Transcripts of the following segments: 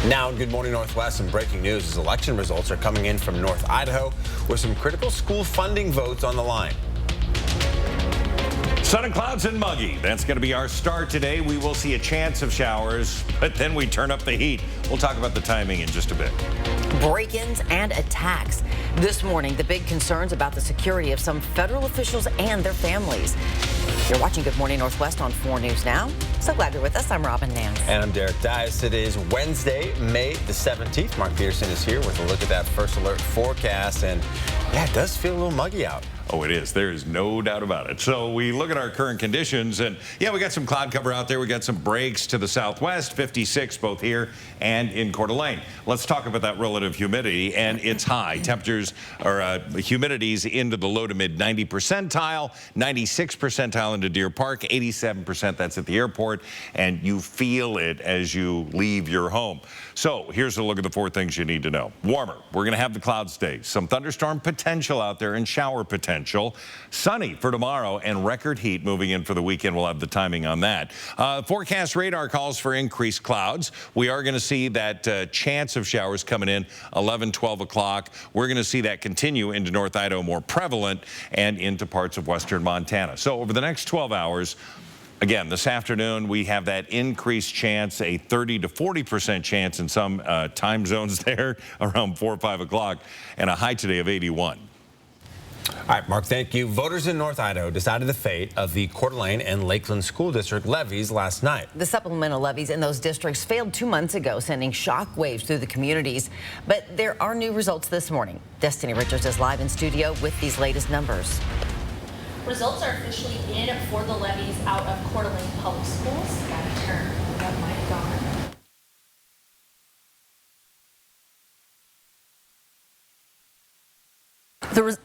Now in Good Morning Northwest, some breaking news as election results are coming in from North Idaho with some critical school funding votes on the line. Sun and clouds and muggy. That's going to be our start today. We will see a chance of showers, but then we turn up the heat. We'll talk about the timing in just a bit. Break-ins and attacks. This morning, the big concerns about the security of some federal officials and their families. You're watching Good Morning Northwest on 4 News Now. So glad you're with us. I'm Robin Nance. And I'm Derek Dias. It is Wednesday, May the 17th. Mark Peterson is here with a look at that first alert forecast. And yeah, it does feel a little muggy out. Oh, it is. There is no doubt about it. So we look at our current conditions, and yeah, we got some cloud cover out there. We got some breaks to the southwest, 56 both here and in Coeur d'Alene. Let's talk about that relative humidity, and it's high. Temperatures or humidities into the low to mid 90 percentile, 96 percentile into Deer Park, 87% that's at the airport, and you feel it as you leave your home. So here's a look at the 4 things you need to know. Warmer. We're going to have the clouds stay. Some thunderstorm potential out there and shower potential. Sunny for tomorrow and record heat moving in for the weekend. We'll have the timing on that. Forecast radar calls for increased clouds. We are going to see that chance of showers coming in 11, 12 o'clock. We're going to see that continue into North Idaho, more prevalent, and into parts of western Montana. So over the next 12 hours, again, this afternoon, we have that increased chance, a 30 to 40% chance in some time zones there around 4 or 5 o'clock, and a high today of 81. All right, Mark, thank you. Voters in North Idaho decided the fate of the Coeur d'Alene and Lakeland School District levies last night. The supplemental levies in those districts failed 2 months ago, sending shock waves through the communities. But there are new results this morning. Destiny Richards is live in studio with these latest numbers. Results are officially in for the levies out of Coeur d'Alene Public Schools. Gotta turn that mic on.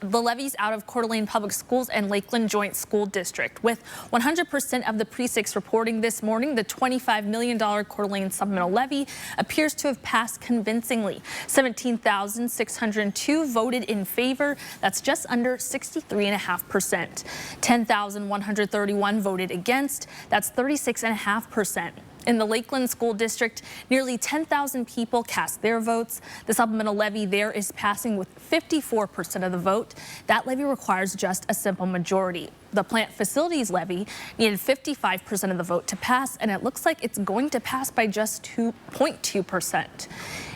The levies out of Coeur d'Alene Public Schools and Lakeland Joint School District. With 100% of the precincts reporting this morning, the $25 million Coeur d'Alene supplemental levy appears to have passed convincingly. 17,602 voted in favor. That's just under 63.5%. 10,131 voted against. That's 36.5%. In the Lakeland School District, nearly 10,000 people cast their votes. The supplemental levy there is passing with 54% of the vote. That levy requires just a simple majority. The plant facilities levy needed 55% of the vote to pass, and it looks like it's going to pass by just 2.2%.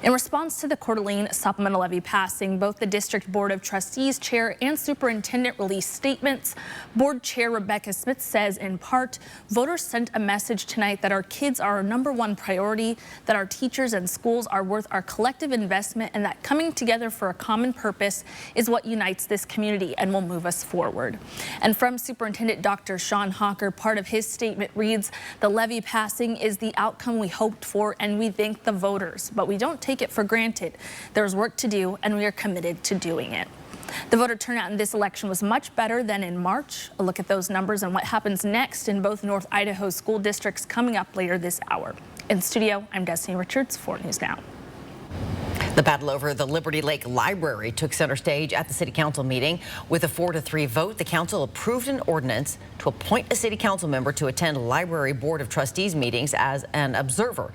In response to the Coeur d'Alene supplemental levy passing, both the District Board of Trustees Chair and Superintendent released statements. Board Chair Rebecca Smith says, in part, voters sent a message tonight that our kids are our #1 priority, that our teachers and schools are worth our collective investment, and that coming together for a common purpose is what unites this community and will move us forward. And from Superintendent Dr. Sean Hawker, part of his statement reads, the levy passing is the outcome we hoped for, and we thank the voters, but we don't take it for granted. There's work to do, and we are committed to doing it. The voter turnout in this election was much better than in March. A look at those numbers and what happens next in both North Idaho school districts coming up later this hour. In studio, I'm Destiny Richards, 4 News Now. The battle over the Liberty Lake Library took center stage at the City Council meeting. With a 4-3 vote, the council approved an ordinance to appoint a City Council member to attend Library Board of Trustees meetings as an observer.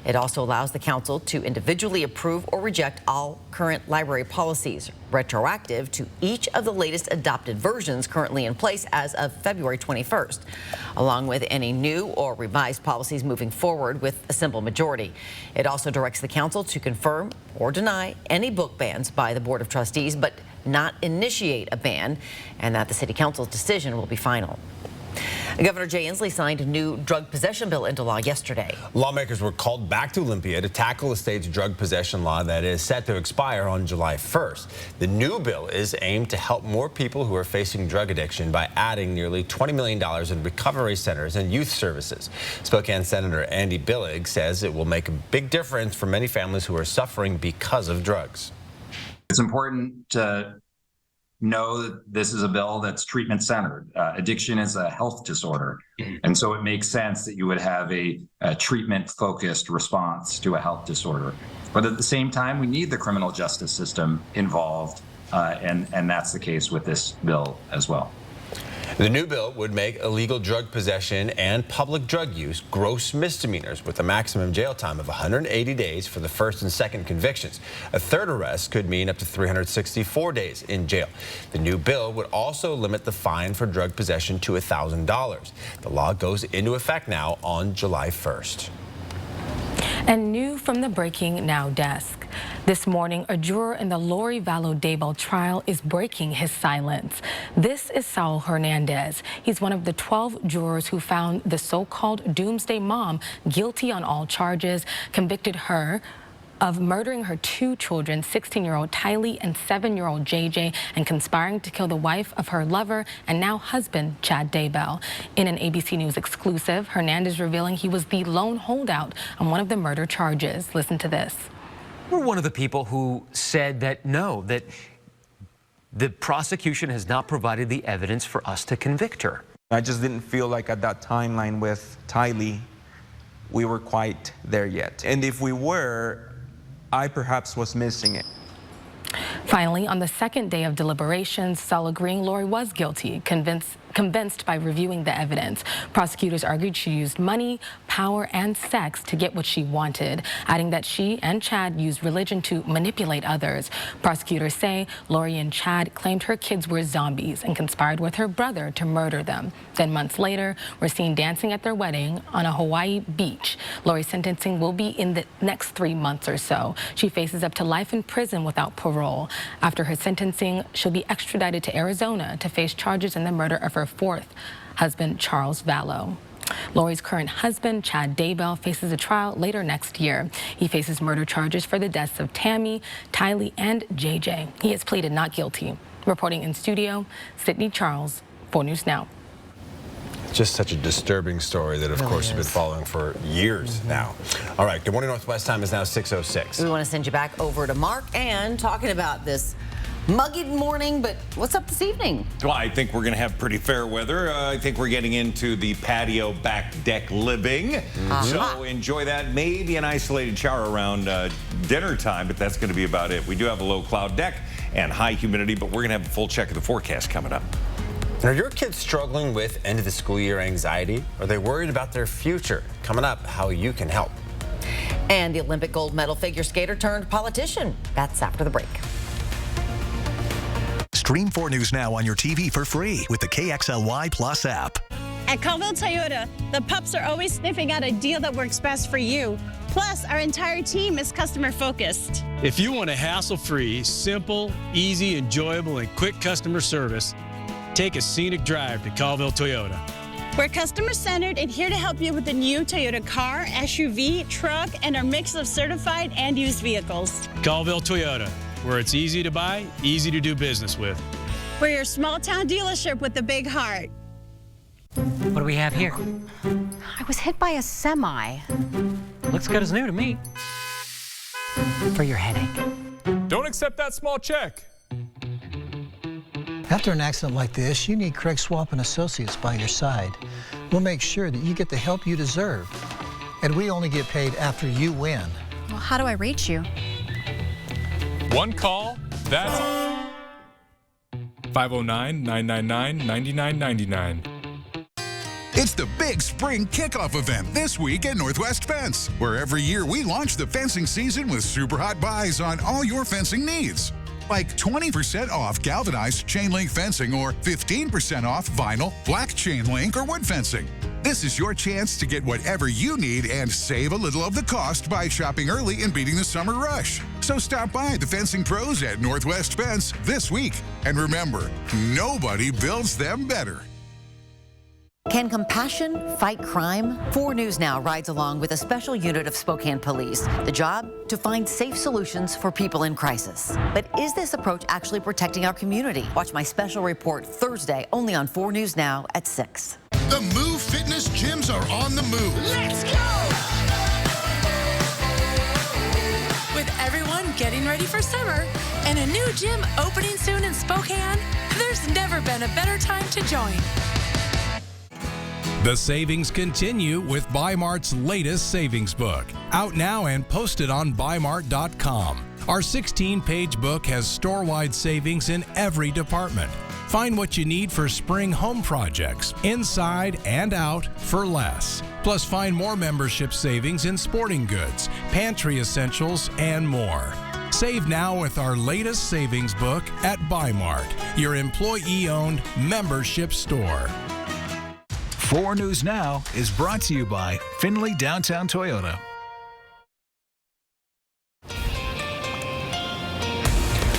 It also allows the council to individually approve or reject all current library policies, retroactive to each of the latest adopted versions currently in place as of February 21st, along with any new or revised policies moving forward with a simple majority. It also directs the council to confirm or deny any book bans by the Board of Trustees, but not initiate a ban, and that the City Council's decision will be final. Governor Jay Inslee signed a new drug possession bill into law yesterday. Lawmakers were called back to Olympia to tackle the state's drug possession law that is set to expire on July 1st. The new bill is aimed to help more people who are facing drug addiction by adding nearly $20 million in recovery centers and youth services. Spokane Senator Andy Billig says it will make a big difference for many families who are suffering because of drugs. It's important to know that this is a bill that's treatment centered. Addiction is a health disorder. And so it makes sense that you would have a treatment focused response to a health disorder. But at the same time, we need the criminal justice system involved. And that's the case with this bill as well. The new bill would make illegal drug possession and public drug use gross misdemeanors with a maximum jail time of 180 days for the first and second convictions. A third arrest could mean up to 364 days in jail. The new bill would also limit the fine for drug possession to $1,000. The law goes into effect now on July 1st. And new from the Breaking Now desk. This morning, a juror in the Lori Vallow Daybell trial is breaking his silence. This is Saul Hernandez. He's one of the 12 jurors who found the so-called doomsday mom guilty on all charges, convicted her of murdering her two children, 16-year-old Tylee and 7-year-old JJ, and conspiring to kill the wife of her lover and now husband, Chad Daybell. In an ABC News exclusive, Hernandez revealing he was the lone holdout on one of the murder charges. Listen to this. We're one of the people who said that no, that the prosecution has not provided the evidence for us to convict her. I just didn't feel like at that timeline with Tylee, we were quite there yet. And if we were, I perhaps was missing it. Finally, on the second day of deliberations, Saul agreeing Lori was guilty, convinced by reviewing the evidence. Prosecutors argued she used money, power, and sex to get what she wanted, adding that she and Chad used religion to manipulate others. Prosecutors say Lori and Chad claimed her kids were zombies and conspired with her brother to murder them. Then months later, were seen dancing at their wedding on a Hawaii beach. Lori's sentencing will be in the next 3 months or so. She faces up to life in prison without parole. After her sentencing, she'll be extradited to Arizona to face charges in the murder of her fourth husband, Charles Vallow. Lori's current husband, Chad Daybell, faces a trial later next year. He faces murder charges for the deaths of Tammy, Tylee, and JJ. He has pleaded not guilty. Reporting in studio, Sydney Charles, 4 News Now. Just such a disturbing story that, of course, we've been following for years now. All right, Good Morning Northwest time is now 6:06. We want to send you back over to Mark and talking about this muggy morning, but what's up this evening? Well, I think we're going to have pretty fair weather. I think we're getting into the patio back deck living. So enjoy that. Maybe an isolated shower around dinner time, but that's going to be about it. We do have a low cloud deck and high humidity, but we're going to have a full check of the forecast coming up. Are your kids struggling with end of the school year anxiety? Are they worried about their future? Coming up, how you can help. And the Olympic gold medal figure skater turned politician. That's after the break. Stream 4 News Now on your TV for free with the KXLY Plus app. At Colville Toyota, the pups are always sniffing out a deal that works best for you. Plus, our entire team is customer focused. If you want a hassle-free, simple, easy, enjoyable, and quick customer service, take a scenic drive to Colville Toyota. We're customer-centered and here to help you with the new Toyota car, SUV, truck, and our mix of certified and used vehicles. Colville Toyota, where it's easy to buy, easy to do business with. We're your small-town dealership with a big heart. What do we have here? I was hit by a semi. Looks good as new to me. For your headache. Don't accept that small check. After an accident like this, you need Craig Swamp and Associates by your side. We'll make sure that you get the help you deserve. And we only get paid after you win. Well, how do I reach you? One call, that's 509-999-9999. It's the big spring kickoff event this week at Northwest Fence, where every year we launch the fencing season with super hot buys on all your fencing needs. Like 20% off galvanized chain link fencing or 15% off vinyl, black chain link, or wood fencing. This is your chance to get whatever you need and save a little of the cost by shopping early and beating the summer rush. So stop by the fencing pros at Northwest Fence this week. And remember, nobody builds them better. Can compassion fight crime? 4 News Now rides along with a special unit of Spokane Police. The job? To find safe solutions for people in crisis. But is this approach actually protecting our community? Watch my special report Thursday, only on 4 News Now at 6. The Move Fitness gyms are on the move. Let's go! With everyone getting ready for summer and a new gym opening soon in Spokane, there's never been a better time to join. The savings continue with Bi-Mart's latest savings book, out now and posted on Bi-Mart.com. Our 16-page book has store-wide savings in every department. Find what you need for spring home projects, inside and out, for less. Plus, find more membership savings in sporting goods, pantry essentials, and more. Save now with our latest savings book at Bi-Mart, your employee-owned membership store. 4 News Now is brought to you by Findlay Downtown Toyota.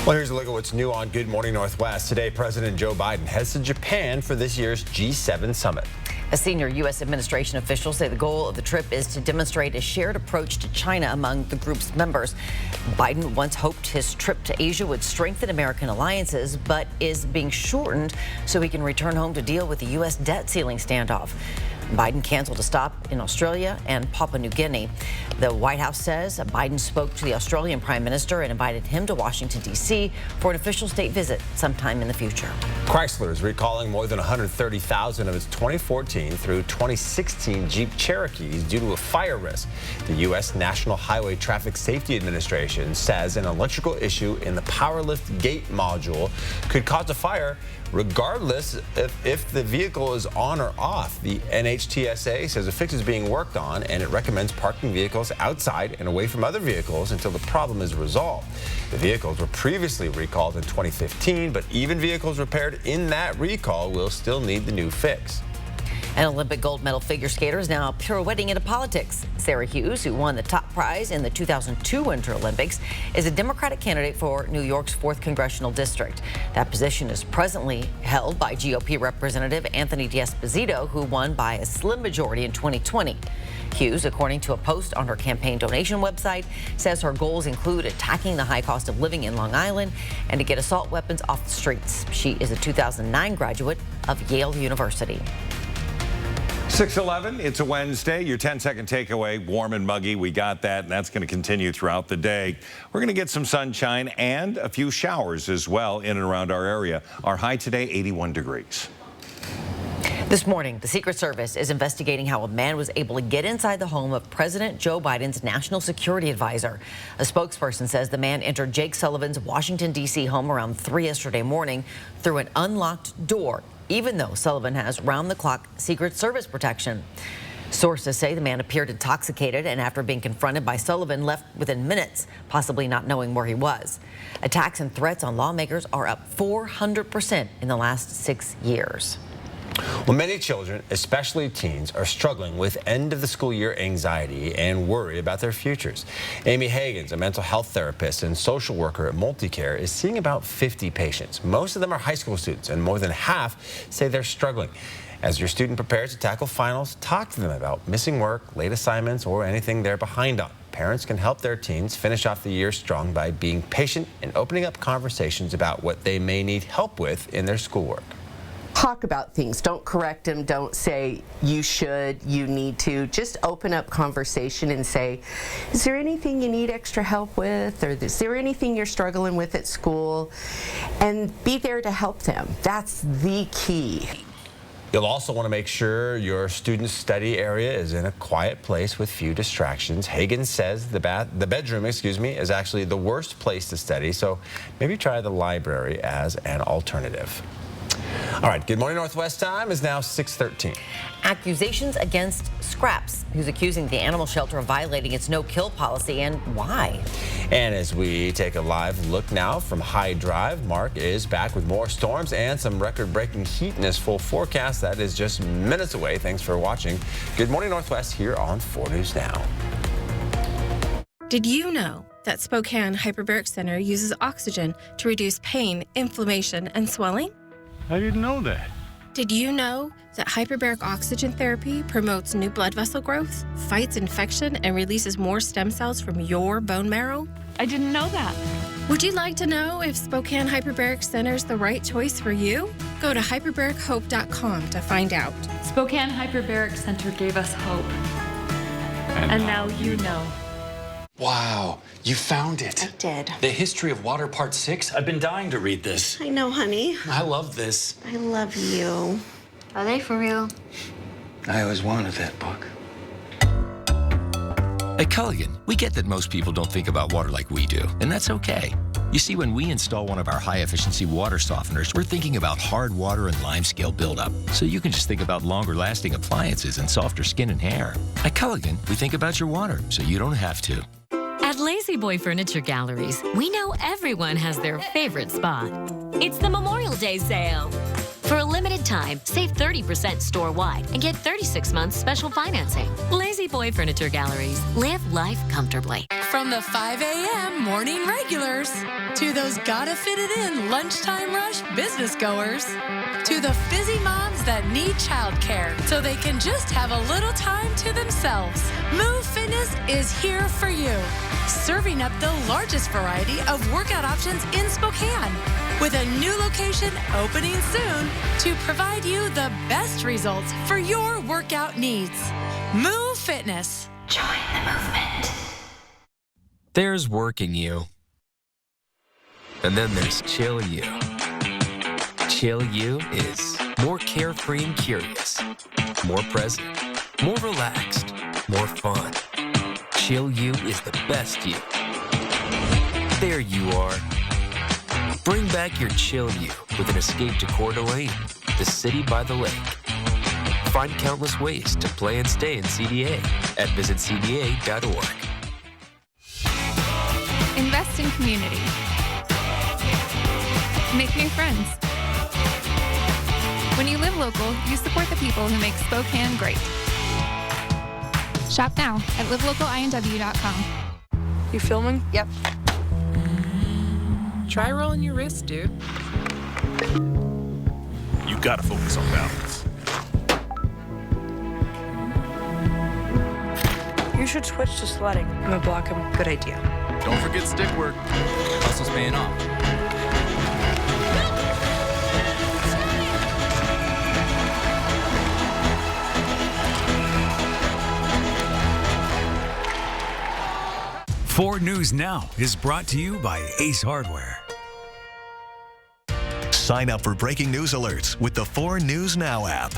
Well, here's a look at what's new on Good Morning Northwest. Today, President Joe Biden heads to Japan for this year's G7 summit. A senior U.S. administration officials say the goal of the trip is to demonstrate a shared approach to China among the group's members. Biden once hoped his trip to Asia would strengthen American alliances, but is being shortened so he can return home to deal with the U.S. debt ceiling standoff. Biden canceled a stop in Australia and Papua New Guinea. The White House says Biden spoke to the Australian Prime Minister and invited him to Washington, D.C. for an official state visit sometime in the future. Chrysler is recalling more than 130,000 of its 2014 through 2016 Jeep Cherokees due to a fire risk. The U.S. National Highway Traffic Safety Administration says an electrical issue in the power lift gate module could cause a fire regardless if the vehicle is on or off. The NHTSA says a fix is being worked on, and it recommends parking vehicles outside and away from other vehicles until the problem is resolved. The vehicles were previously recalled in 2015, but even vehicles repaired in that recall will still need the new fix. An Olympic gold medal figure skater is now pirouetting into politics. Sarah Hughes, who won the top prize in the 2002 Winter Olympics, is a Democratic candidate for New York's 4th Congressional District. That position is presently held by GOP Representative Anthony D'Esposito, who won by a slim majority in 2020. Hughes, according to a post on her campaign donation website, says her goals include attacking the high cost of living in Long Island and to get assault weapons off the streets. She is a 2009 graduate of Yale University. 6:11, it's a Wednesday. Your 10-second takeaway, warm and muggy. We got that, and that's going to continue throughout the day. We're going to get some sunshine and a few showers as well in and around our area. Our high today, 81 degrees. This morning, the Secret Service is investigating how a man was able to get inside the home of President Joe Biden's national security advisor. A spokesperson says the man entered Jake Sullivan's Washington, D.C. home around 3 yesterday morning through an unlocked door, even though Sullivan has round-the-clock Secret Service protection. Sources say the man appeared intoxicated and after being confronted by Sullivan left within minutes, possibly not knowing where he was. Attacks and threats on lawmakers are up 400% in the last 6 years. Well, many children, especially teens, are struggling with end-of-the-school year anxiety and worry about their futures. Amy Hagens, a mental health therapist and social worker at Multicare, is seeing about 50 patients. Most of them are high school students, and more than half say they're struggling. As your student prepares to tackle finals, talk to them about missing work, late assignments, or anything they're behind on. Parents can help their teens finish off the year strong by being patient and opening up conversations about what they may need help with in their schoolwork. Talk about things. Don't correct them. Don't say you should, you need to. Just open up conversation and say, is there anything you need extra help with? Or is there anything you're struggling with at school? And be there to help them. That's the key. You'll also want to make sure your student's study area is in a quiet place with few distractions. Hagen says the bedroom, is actually the worst place to study, so maybe try the library as an alternative. All right, Good Morning Northwest time is now 6:13. Accusations against Scraps, who's accusing the animal shelter of violating its no-kill policy, and why. And as we take a live look now from High Drive, Mark is back with more storms and some record-breaking heat in his full forecast. That is just minutes away. Thanks for watching Good Morning Northwest here on 4 News Now. Did you know that Spokane Hyperbaric Center uses oxygen to reduce pain, inflammation, and swelling? I didn't know that. Did you know that hyperbaric oxygen therapy promotes new blood vessel growth, fights infection, and releases more stem cells from your bone marrow? I didn't know that. Would you like to know if Spokane Hyperbaric Center is the right choice for you? Go to hyperbarichope.com to find out. Spokane Hyperbaric Center gave us hope. And now you know. Wow, you found it. I did. The History of Water Part 6. I've been dying to read this. I know, honey. I love this. I love you. Are they for real? I always wanted that book. At Culligan, we get that most people don't think about water like we do, and that's okay. You see, when we install one of our high-efficiency water softeners, we're thinking about hard water and limescale buildup. So you can just think about longer-lasting appliances and softer skin and hair. At Culligan, we think about your water, so you don't have to. At Lazy Boy Furniture Galleries, we know everyone has their favorite spot. It's the Memorial Day sale. For a limited time, save 30% store-wide and get 36 months special financing. Lazy Boy Furniture Galleries. Live life comfortably. From the 5 a.m. morning regulars to those gotta fit it in lunchtime rush business goers to the busy moms that need childcare so they can just have a little time to themselves. Move Fitness is here for you, serving up the largest variety of workout options in Spokane, with a new location opening soon to provide you the best results for your workout needs. Move Fitness. Join the movement. There's working you. And then there's chill you. Chill you is more carefree and curious, more present, more relaxed, more fun. Chill you is the best you. There you are. Bring back your chill you with an escape to Coeur d'Alene, the city by the lake. Find countless ways to play and stay in CDA at visitcda.org. Invest in community. Make new friends. When you live local, you support the people who make Spokane great. Shop now at livelocalinw.com. You filming? Yep. Try rolling your wrist, dude. You gotta focus on balance. You should switch to sledding. I'm gonna block him. Good idea. Don't forget stick work. Hustle's paying off. Ford News Now is brought to you by Ace Hardware. Sign up for breaking news alerts with the 4 News Now app.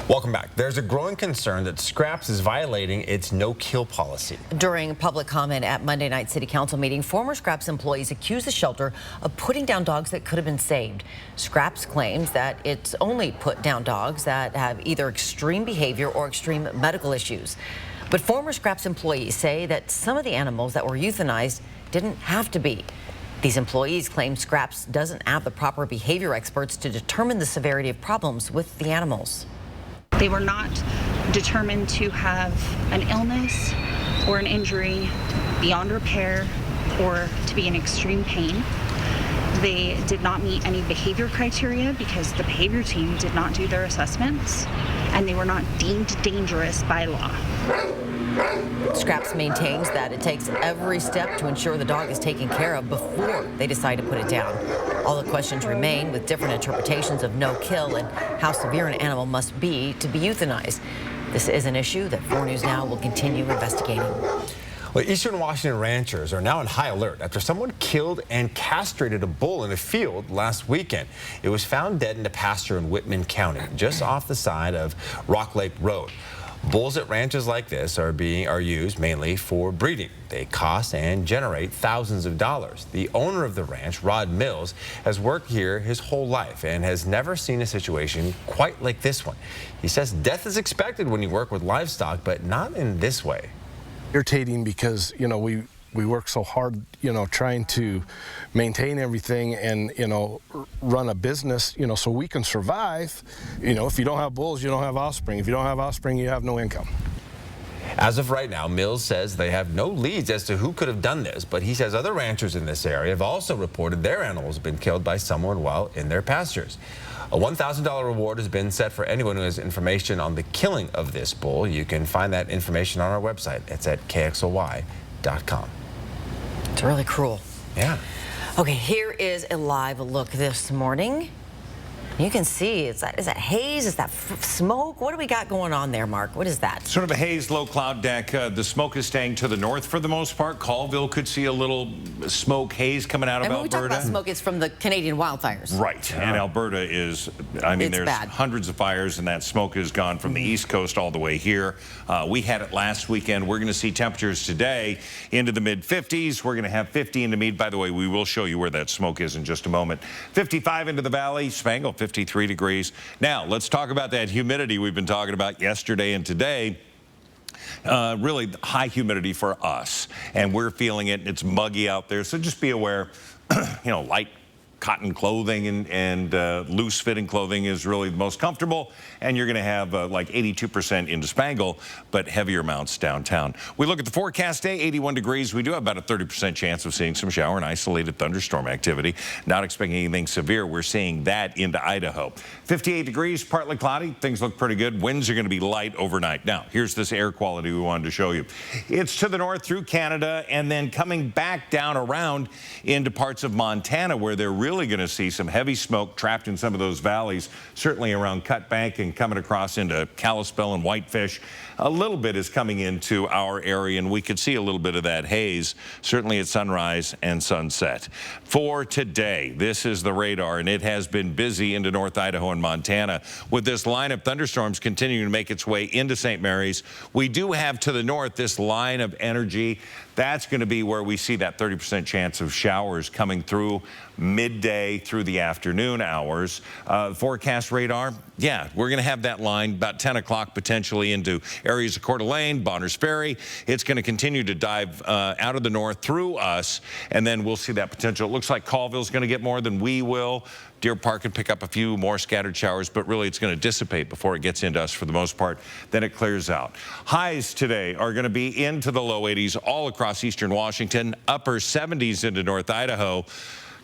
Welcome back. There's a growing concern that Scraps is violating its no-kill policy. During public comment at Monday night City Council meeting, former Scraps employees accused the shelter of putting down dogs that could have been saved. Scraps claims that it's only put down dogs that have either extreme behavior or extreme medical issues. But former Scraps employees say that some of the animals that were euthanized didn't have to be. These employees claim Scraps doesn't have the proper behavior experts to determine the severity of problems with the animals. They were not determined to have an illness or an injury beyond repair or to be in extreme pain. They did not meet any behavior criteria because the behavior team did not do their assessments, and they were not deemed dangerous by law. Scraps maintains that it takes every step to ensure the dog is taken care of before they decide to put it down. All the questions remain, with different interpretations of no kill and how severe an animal must be to be euthanized. This is an issue that 4 News Now will continue investigating. Well, Eastern Washington ranchers are now on high alert after someone killed and castrated a bull in a field last weekend. It was found dead in a pasture in Whitman County, just off the side of Rock Lake Road. Bulls at ranches like this are used mainly for breeding. They cost and generate thousands of dollars. The owner of the ranch, Rod Mills, has worked here his whole life and has never seen a situation quite like this one. He says death is expected when you work with livestock, but not in this way. Irritating because, you know, we work so hard, you know, trying to maintain everything and, you know, run a business, you know, so we can survive. You know, if you don't have bulls, you don't have offspring. If you don't have offspring, you have no income. As of right now, Mills says they have no leads as to who could have done this, but he says other ranchers in this area have also reported their animals have been killed by someone while in their pastures. A $1,000 reward has been set for anyone who has information on the killing of this bull. You can find that information on our website. It's at KXLY.com. It's really cruel. Yeah. Okay, here is a live look this morning You can see, is that haze? Is that smoke? What do we got going on there, Mark? What is that? Sort of a haze, low cloud deck. The smoke is staying to the north for the most part. Colville could see a little smoke haze coming out of And when we Alberta. talk about smoke, it's from the Canadian wildfires. Right, and Alberta is, I mean, It's there's bad. hundreds of fires, and that smoke has gone from the East Coast all the way here. We had it last weekend. We're going to see temperatures today into the mid-50s. We're going to have 50 in the Mead. By the way, we will show you where that smoke is in just a moment. 55 into the valley, Spangle, 53 degrees. Now, let's talk about that humidity we've been talking about yesterday and today. Really high humidity for us, and we're feeling it. It's muggy out there, so just be aware, light cotton clothing and loose fitting clothing is really the most comfortable, and you're going to have like 82% into Spangle, but heavier amounts downtown. We look at the forecast day, 81 degrees. We do have about a 30% chance of seeing some shower and isolated thunderstorm activity. Not expecting anything severe. We're seeing that into Idaho. 58 degrees, partly cloudy. Things look pretty good. Winds are going to be light overnight. Now, here's this air quality we wanted to show you. It's to the north through Canada and then coming back down around into parts of Montana where they're really going to see some heavy smoke trapped in some of those valleys, certainly around Cut Bank and coming across into Kalispell and Whitefish. A little bit is coming into our area, and we could see a little bit of that haze, certainly at sunrise and sunset. For today, this is the radar, and it has been busy into North Idaho and Montana with this line of thunderstorms continuing to make its way into St. Mary's. We do have to the north this line of energy. That's going to be where we see that 30% chance of showers coming through midday through the afternoon hours. Forecast radar, yeah, we're going to have that line about 10 o'clock potentially into areas of Coeur d'Alene, Bonners Ferry. It's going to continue to dive out of the north through us, and then we'll see that potential. It looks like Colville's going to get more than we will. Deer Park could pick up a few more scattered showers, but really it's going to dissipate before it gets into us for the most part. Then it clears out. Highs today are going to be into the low 80s all across eastern Washington, upper 70s into North Idaho.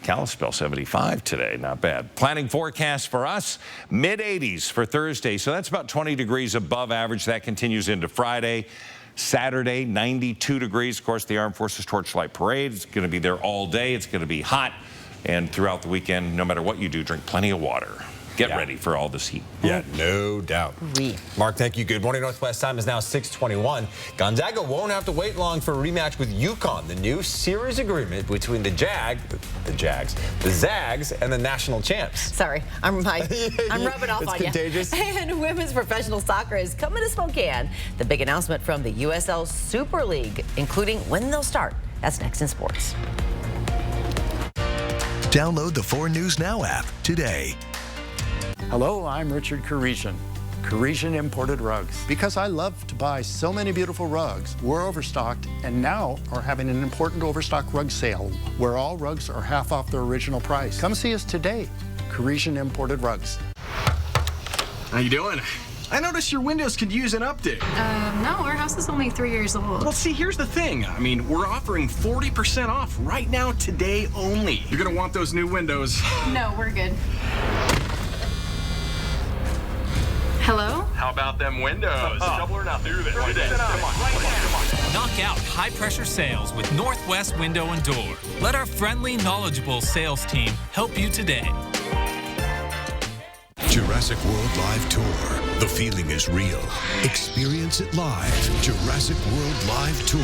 Kalispell 75 today, not bad. Planning forecast for us, mid-80s for Thursday, so that's about 20 degrees above average. That continues into Friday. Saturday, 92 degrees. Of course, the Armed Forces Torchlight Parade is going to be there all day. It's going to be hot. And throughout the weekend, no matter what you do, drink plenty of water. Get ready for all this heat. Yeah, no doubt. Mark, thank you. Good morning, Northwest. Time is now 6:21. Gonzaga won't have to wait long for a rematch with UConn. The new series agreement between the Zags, and the national champs. Sorry, I'm rubbing off on contagious. you. And women's professional soccer is coming to Spokane. The big announcement from the USL Super League, including when they'll start. That's next in sports. Download the 4 News Now app today. Hello, I'm Richard Karesian, Karesian Imported Rugs. Because I love to buy so many beautiful rugs, we're overstocked and now are having an important overstock rug sale where all rugs are half off their original price. Come see us today, Karesian Imported Rugs. How you doing? I noticed your windows could use an update. No, our house is only 3 years old. Well, see, here's the thing. I mean, we're offering 40% off right now, today only. You're gonna want those new windows. No, we're good. Hello? How about them windows? Double or nothing. Do this. Come on. Knock out high-pressure sales with Northwest Window and Door. Let our friendly, knowledgeable sales team help you today. Jurassic World Live Tour. The feeling is real. Experience it live. Jurassic World Live Tour.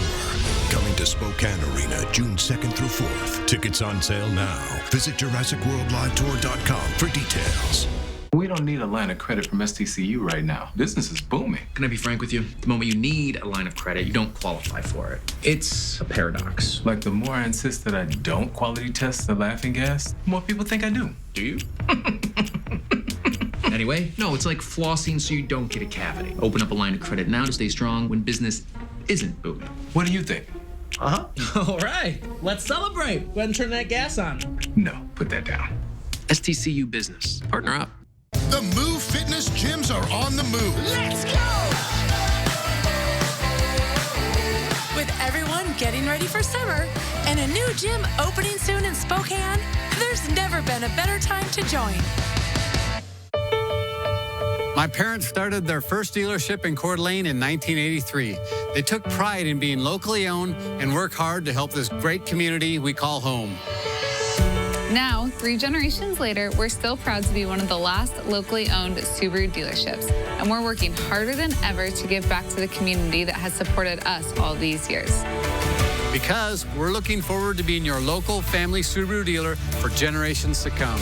Coming to Spokane Arena June 2nd through 4th. Tickets on sale now. Visit JurassicWorldLiveTour.com for details. We don't need a line of credit from STCU right now. Business is booming. Can I be frank with you? The moment you need a line of credit, you don't qualify for it. It's a paradox. Like the more I insist that I don't quality test the laughing gas, the more people think I do. Do you? Anyway, no, it's like flossing so you don't get a cavity. Open up a line of credit now to stay strong when business isn't booming. What do you think? All right, let's celebrate. Go ahead and turn that gas on. No, put that down. STCU Business. Partner up. The Move Fitness gyms are on the move. Let's go! With everyone getting ready for summer and a new gym opening soon in Spokane, there's never been a better time to join. My parents started their first dealership in Coeur d'Alene in 1983. They took pride in being locally owned and work hard to help this great community we call home. Now, 3 generations later, we're still proud to be one of the last locally owned Subaru dealerships, and we're working harder than ever to give back to the community that has supported us all these years. Because we're looking forward to being your local family Subaru dealer for generations to come.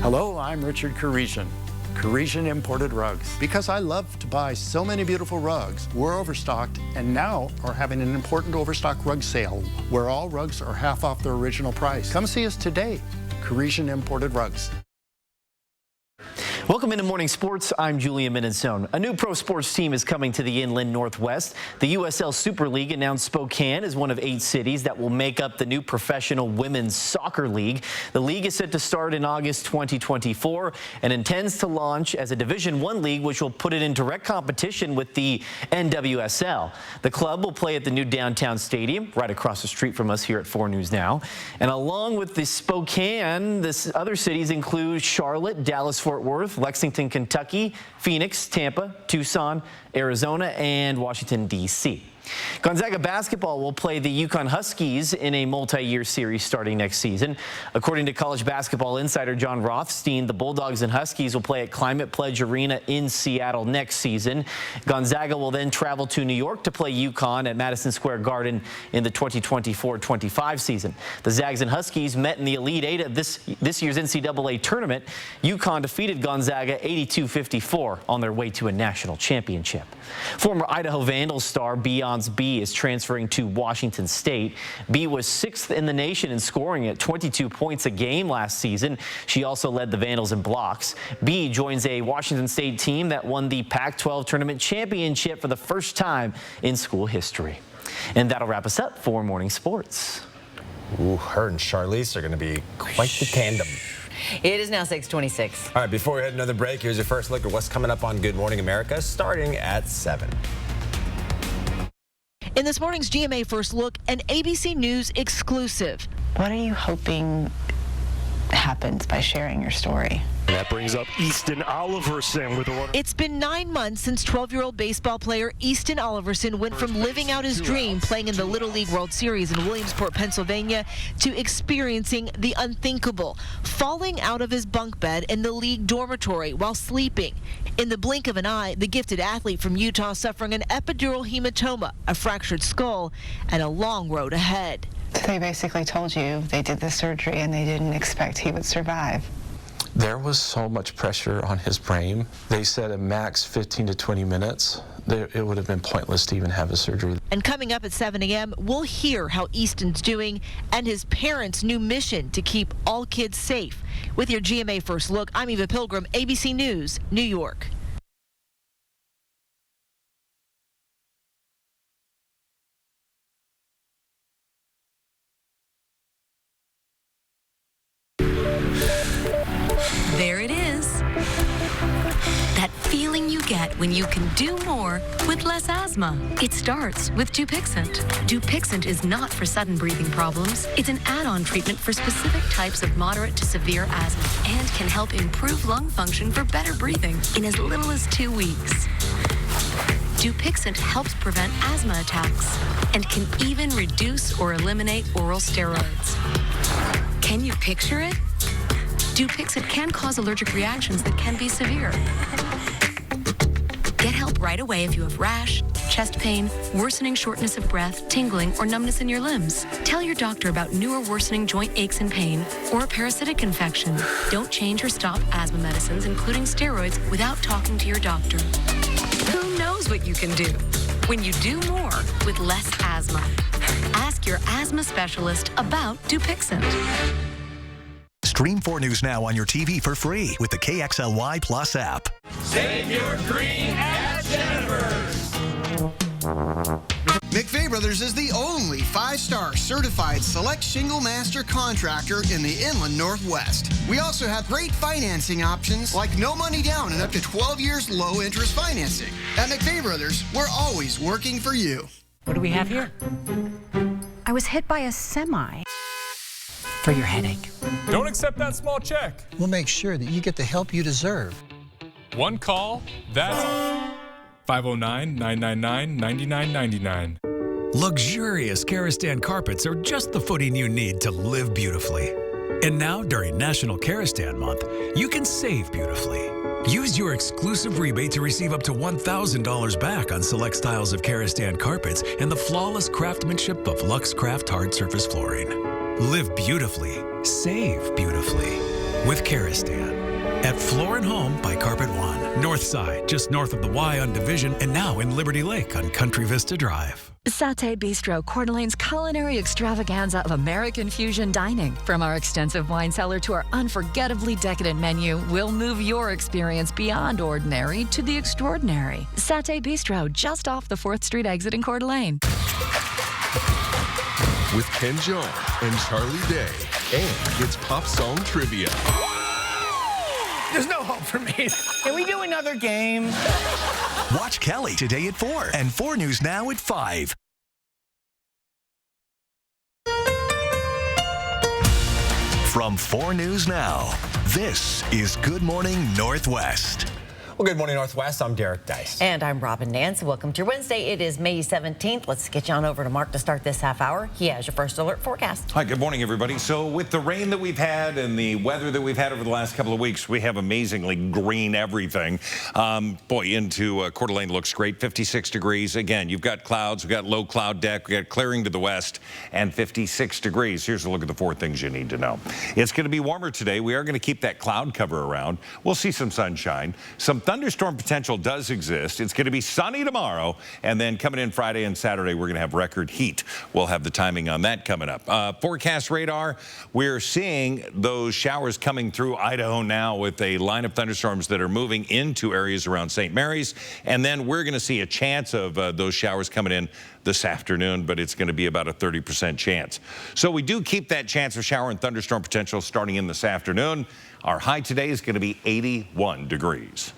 Hello, I'm Richard Karesian. Karesian Imported Rugs. Because I love to buy so many beautiful rugs, we're overstocked and now are having an important overstock rug sale where all rugs are half off their original price. Come see us today. Karesian Imported Rugs. Welcome into Morning Sports. I'm Julia Minenzone. A new pro sports team is coming to the Inland Northwest. The USL Super League announced Spokane as one of 8 cities that will make up the new professional women's soccer league. The league is set to start in August 2024 and intends to launch as a Division I league, which will put it in direct competition with the NWSL. The club will play at the new downtown stadium right across the street from us here at 4 News Now. And along with the Spokane, other cities include Charlotte, Dallas-Fort Worth, Lexington, Kentucky, Phoenix, Tampa, Tucson, Arizona, and Washington, D.C. Gonzaga basketball will play the UConn Huskies in a multi-year series starting next season. According to college basketball insider John Rothstein, the Bulldogs and Huskies will play at Climate Pledge Arena in Seattle next season. Gonzaga will then travel to New York to play UConn at Madison Square Garden in the 2024-25 season. The Zags and Huskies met in the Elite Eight of this year's NCAA tournament. UConn defeated Gonzaga 82-54 on their way to a national championship. Former Idaho Vandals star Beyonce Bee is transferring to Washington State. Bee was 6th in the nation in scoring at 22 points a game last season. She also led the Vandals in blocks. Bee joins a Washington State team that won the Pac-12 tournament championship for the first time in school history. And that'll wrap us up for Morning Sports. Ooh, her and Charlize are going to be quite the tandem. It is now 6:26. All right, before we head another break, here's your first look at what's coming up on Good Morning America, starting at 7. In this morning's GMA First Look, an ABC News exclusive. What are you hoping happens by sharing your story? That brings up Easton Oliverson with a... It's been 9 months since 12-year-old baseball player Easton Oliverson went from living out his dream playing in the Little League World Series in Williamsport, Pennsylvania, to experiencing the unthinkable, falling out of his bunk bed in the league dormitory while sleeping. In the blink of an eye, the gifted athlete from Utah suffering an epidural hematoma, a fractured skull, and a long road ahead. They basically told you they did the surgery and they didn't expect he would survive. There was so much pressure on his brain. They said a max 15 to 20 minutes. It would have been pointless to even have a surgery. And coming up at 7 a.m., we'll hear how Easton's doing and his parents' new mission to keep all kids safe. With your GMA First Look, I'm Eva Pilgrim, ABC News, New York. There it is. That feeling you get when you can do more with less asthma. It starts with Dupixent. Dupixent is not for sudden breathing problems. It's an add-on treatment for specific types of moderate to severe asthma and can help improve lung function for better breathing in as little as 2 weeks. Dupixent helps prevent asthma attacks and can even reduce or eliminate oral steroids. Can you picture it? Dupixent can cause allergic reactions that can be severe. Get help right away if you have rash, chest pain, worsening shortness of breath, tingling, or numbness in your limbs. Tell your doctor about new or worsening joint aches and pain or a parasitic infection. Don't change or stop asthma medicines, including steroids, without talking to your doctor. Who knows what you can do when you do more with less asthma? Ask your asthma specialist about Dupixent. Stream 4 News Now on your TV for free with the KXLY Plus app. Save your green at Jennifer's. McVeigh Brothers is the only 5-star certified select shingle master contractor in the Inland Northwest. We also have great financing options like no money down and up to 12 years low interest financing. At McVeigh Brothers, we're always working for you. What do we have here? I was hit by a semi. For your headache. Don't accept that small check. We'll make sure that you get the help you deserve. One call, that's 509-999-9999. Luxurious Karastan carpets are just the footing you need to live beautifully. And now, during National Karastan Month, you can save beautifully. Use your exclusive rebate to receive up to $1,000 back on select styles of Karastan carpets and the flawless craftsmanship of Luxcraft hard surface flooring. Live beautifully, save beautifully with Karastan. At Floor & Home by Carpet One, North Side, just north of the Y on Division, and now in Liberty Lake on Country Vista Drive. Satay Bistro, Coeur d'Alene's culinary extravaganza of American fusion dining. From our extensive wine cellar to our unforgettably decadent menu, we'll move your experience beyond ordinary to the extraordinary. Satay Bistro, just off the 4th Street exit in Coeur d'Alene. With Ken Jeong and Charlie Day, and it's pop song trivia. There's no hope for me. Can we do another game? Watch Kelly today at 4 and 4 News Now at 5. From 4 News Now, this is Good Morning Northwest. Well, good morning, Northwest. I'm Derek Dice. And I'm Robin Nance. Welcome to your Wednesday. It is May 17th. Let's get you on over to Mark to start this half hour. He has your first alert forecast. Hi, good morning, everybody. So with the rain that we've had and the weather that we've had over the last couple of weeks, we have amazingly green everything. Into Coeur d'Alene looks great. 56 degrees. Again, you've got clouds. We've got low cloud deck. We've got clearing to the west and 56 degrees. Here's a look at the 4 things you need to know. It's going to be warmer today. We are going to keep that cloud cover around. We'll see some sunshine. Some thunderstorm potential does exist. It's going to be sunny tomorrow, and then coming in Friday and Saturday, we're going to have record heat. We'll have the timing on that coming up. Forecast radar, we're seeing those showers coming through Idaho now with a line of thunderstorms that are moving into areas around St. Mary's, and then we're going to see a chance of those showers coming in this afternoon, but it's going to be about a 30% chance. So we do keep that chance of shower and thunderstorm potential starting in this afternoon. Our high today is going to be 81 degrees.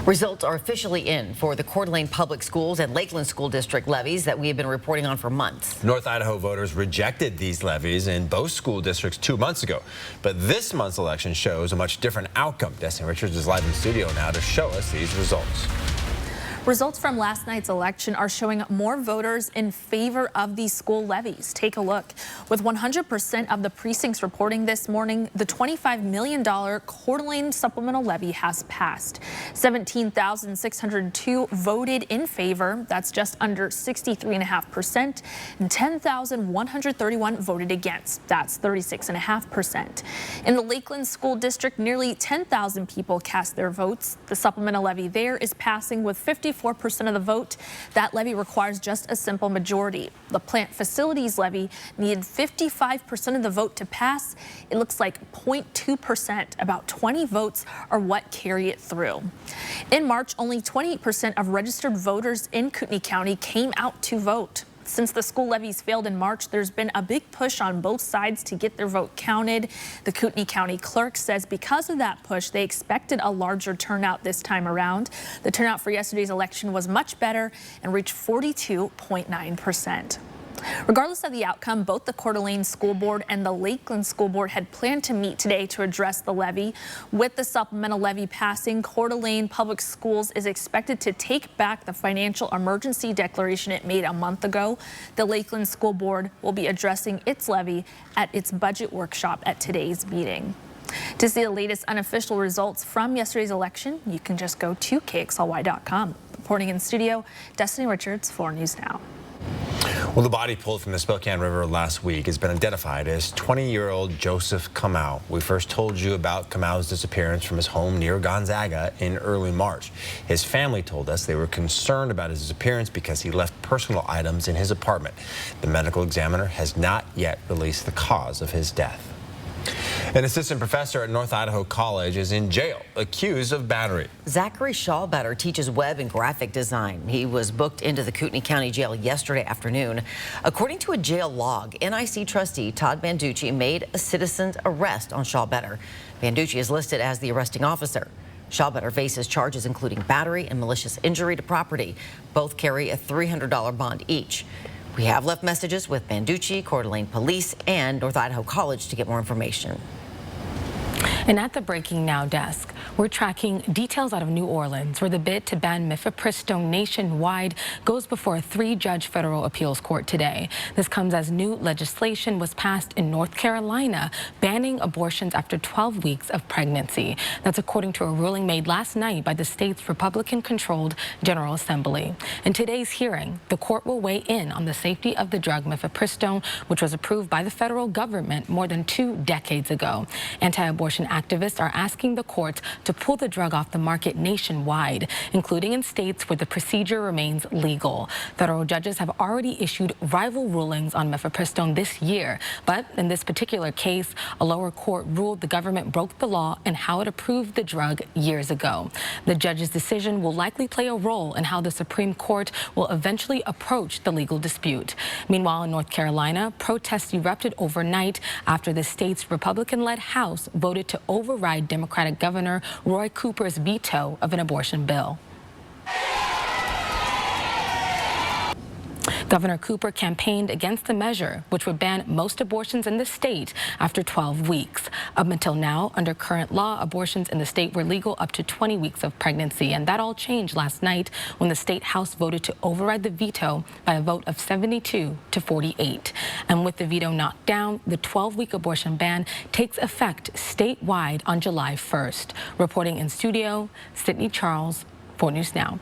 Results are officially in for the Coeur d'Alene Public Schools and Lakeland School District levies that we have been reporting on for months. North Idaho voters rejected these levies in both school districts 2 months ago. But this month's election shows a much different outcome. Destiny Richards is live in studio now to show us these results. Results from last night's election are showing more voters in favor of these school levies. Take a look. With 100% of the precincts reporting this morning, the $25 million Coeur d'Alene supplemental levy has passed. 17,602 voted in favor. That's just under 63.5%. And 10,131 voted against. That's 36.5%. In the Lakeland School District, nearly 10,000 people cast their votes. The supplemental levy there is passing with 54% of the vote. That levy requires just a simple majority. The plant facilities levy needed 55% of the vote to pass. It looks like 0.2%, about 20 votes are what carry it through. In March, only 28% of registered voters in Kootenai County came out to vote. Since the school levies failed in March, there's been a big push on both sides to get their vote counted. The Kootenai County clerk says because of that push, they expected a larger turnout this time around. The turnout for yesterday's election was much better and reached 42.9%. Regardless of the outcome, both the Coeur d'Alene School Board and the Lakeland School Board had planned to meet today to address the levy. With the supplemental levy passing, Coeur d'Alene Public Schools is expected to take back the financial emergency declaration it made a month ago. The Lakeland School Board will be addressing its levy at its budget workshop at today's meeting. To see the latest unofficial results from yesterday's election, you can just go to KXLY.com. Reporting in studio, Destiny Richards, 4 News Now. Well, the body pulled from the Spokane River last week has been identified as 20-year-old Joseph Kamau. We first told you about Kamau's disappearance from his home near Gonzaga in early March. His family told us they were concerned about his disappearance because he left personal items in his apartment. The medical examiner has not yet released the cause of his death. An assistant professor at North Idaho College is in jail, accused of battery. Zachary Schallbetter teaches web and graphic design. He was booked into the Kootenai County Jail yesterday afternoon. According to a jail log, NIC trustee Todd Banducci made a citizen's arrest on Schallbetter. Banducci is listed as the arresting officer. Schallbetter faces charges including battery and malicious injury to property. Both carry a $300 bond each. We have left messages with Banducci, Coeur d'Alene Police, and North Idaho College to get more information. And at the Breaking Now desk, We're tracking details out of New Orleans, where the bid to ban mifepristone nationwide goes before a 3-judge federal appeals court today. This comes as new legislation was passed in North Carolina banning abortions after 12 weeks of pregnancy. That's according to a ruling made last night by the state's Republican-controlled General Assembly. In today's hearing, the court will weigh in on the safety of the drug mifepristone, which was approved by the federal government more than 2 decades ago. Anti-abortion activists are asking the courts to pull the drug off the market nationwide, including in states where the procedure remains legal. Federal judges have already issued rival rulings on mifepristone this year, but in this particular case, a lower court ruled the government broke the law and how it approved the drug years ago. The judge's decision will likely play a role in how the Supreme Court will eventually approach the legal dispute. Meanwhile, in North Carolina, protests erupted overnight after the state's Republican-led House voted to override Democratic Governor Roy Cooper's veto of an abortion bill. Governor Cooper campaigned against the measure, which would ban most abortions in the state after 12 weeks. Up until now, under current law, abortions in the state were legal up to 20 weeks of pregnancy, and that all changed last night when the state House voted to override the veto by a vote of 72 to 48. And with the veto knocked down, the 12-week abortion ban takes effect statewide on July 1st. Reporting in studio, Sydney Charles, 4 News Now.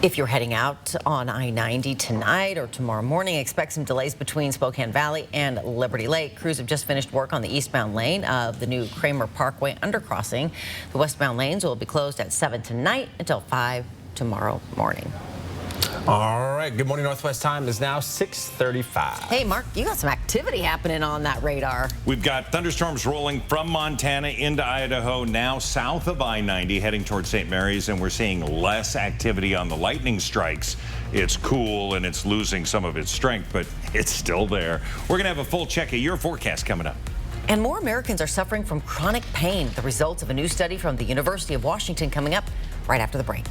If you're heading out on I-90 tonight or tomorrow morning, expect some delays between Spokane Valley and Liberty Lake. Crews have just finished work on the eastbound lane of the new Kramer Parkway undercrossing. The westbound lanes will be closed at 7 tonight until 5 tomorrow morning. All right, good morning. Northwest time is now 6:35. Hey, Mark, you got some activity happening on that radar. We've got thunderstorms rolling from Montana into Idaho, now south of I-90, heading towards St. Mary's, and we're seeing less activity on the lightning strikes. It's cool and it's losing some of its strength, but it's still there. We're going to have a full check of your forecast coming up. And more Americans are suffering from chronic pain. The results of a new study from the University of Washington coming up right after the break.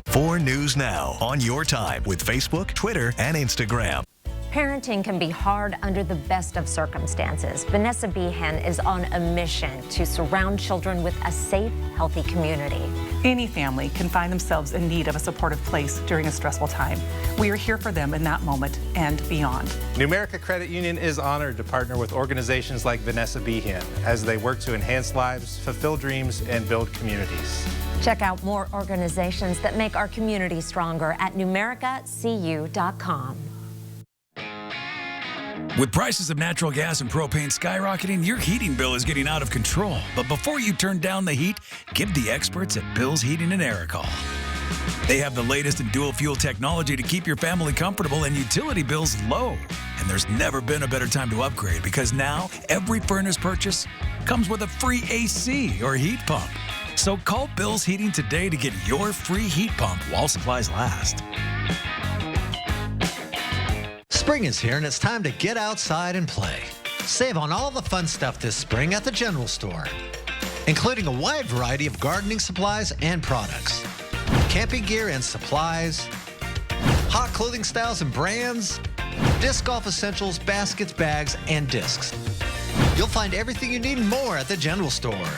4 News Now on your time with Facebook, Twitter, and Instagram. Parenting can be hard under the best of circumstances. Vanessa Behan is on a mission to surround children with a safe, healthy community. Any family can find themselves in need of a supportive place during a stressful time. We are here for them in that moment and beyond. Numerica Credit Union is honored to partner with organizations like Vanessa Behan as they work to enhance lives, fulfill dreams, and build communities. Check out more organizations that make our community stronger at numericacu.com. With prices of natural gas and propane skyrocketing, your heating bill is getting out of control. But before you turn down the heat, give the experts at Bill's Heating and Air a call. They have the latest in dual fuel technology to keep your family comfortable and utility bills low. And there's never been a better time to upgrade because now every furnace purchase comes with a free AC or heat pump. So call Bill's Heating today to get your free heat pump while supplies last. Spring is here and it's time to get outside and play. Save on all the fun stuff this spring at the General Store, including a wide variety of gardening supplies and products, camping gear and supplies, hot clothing styles and brands, disc golf essentials, baskets, bags, and discs. You'll find everything you need and more at the General Store.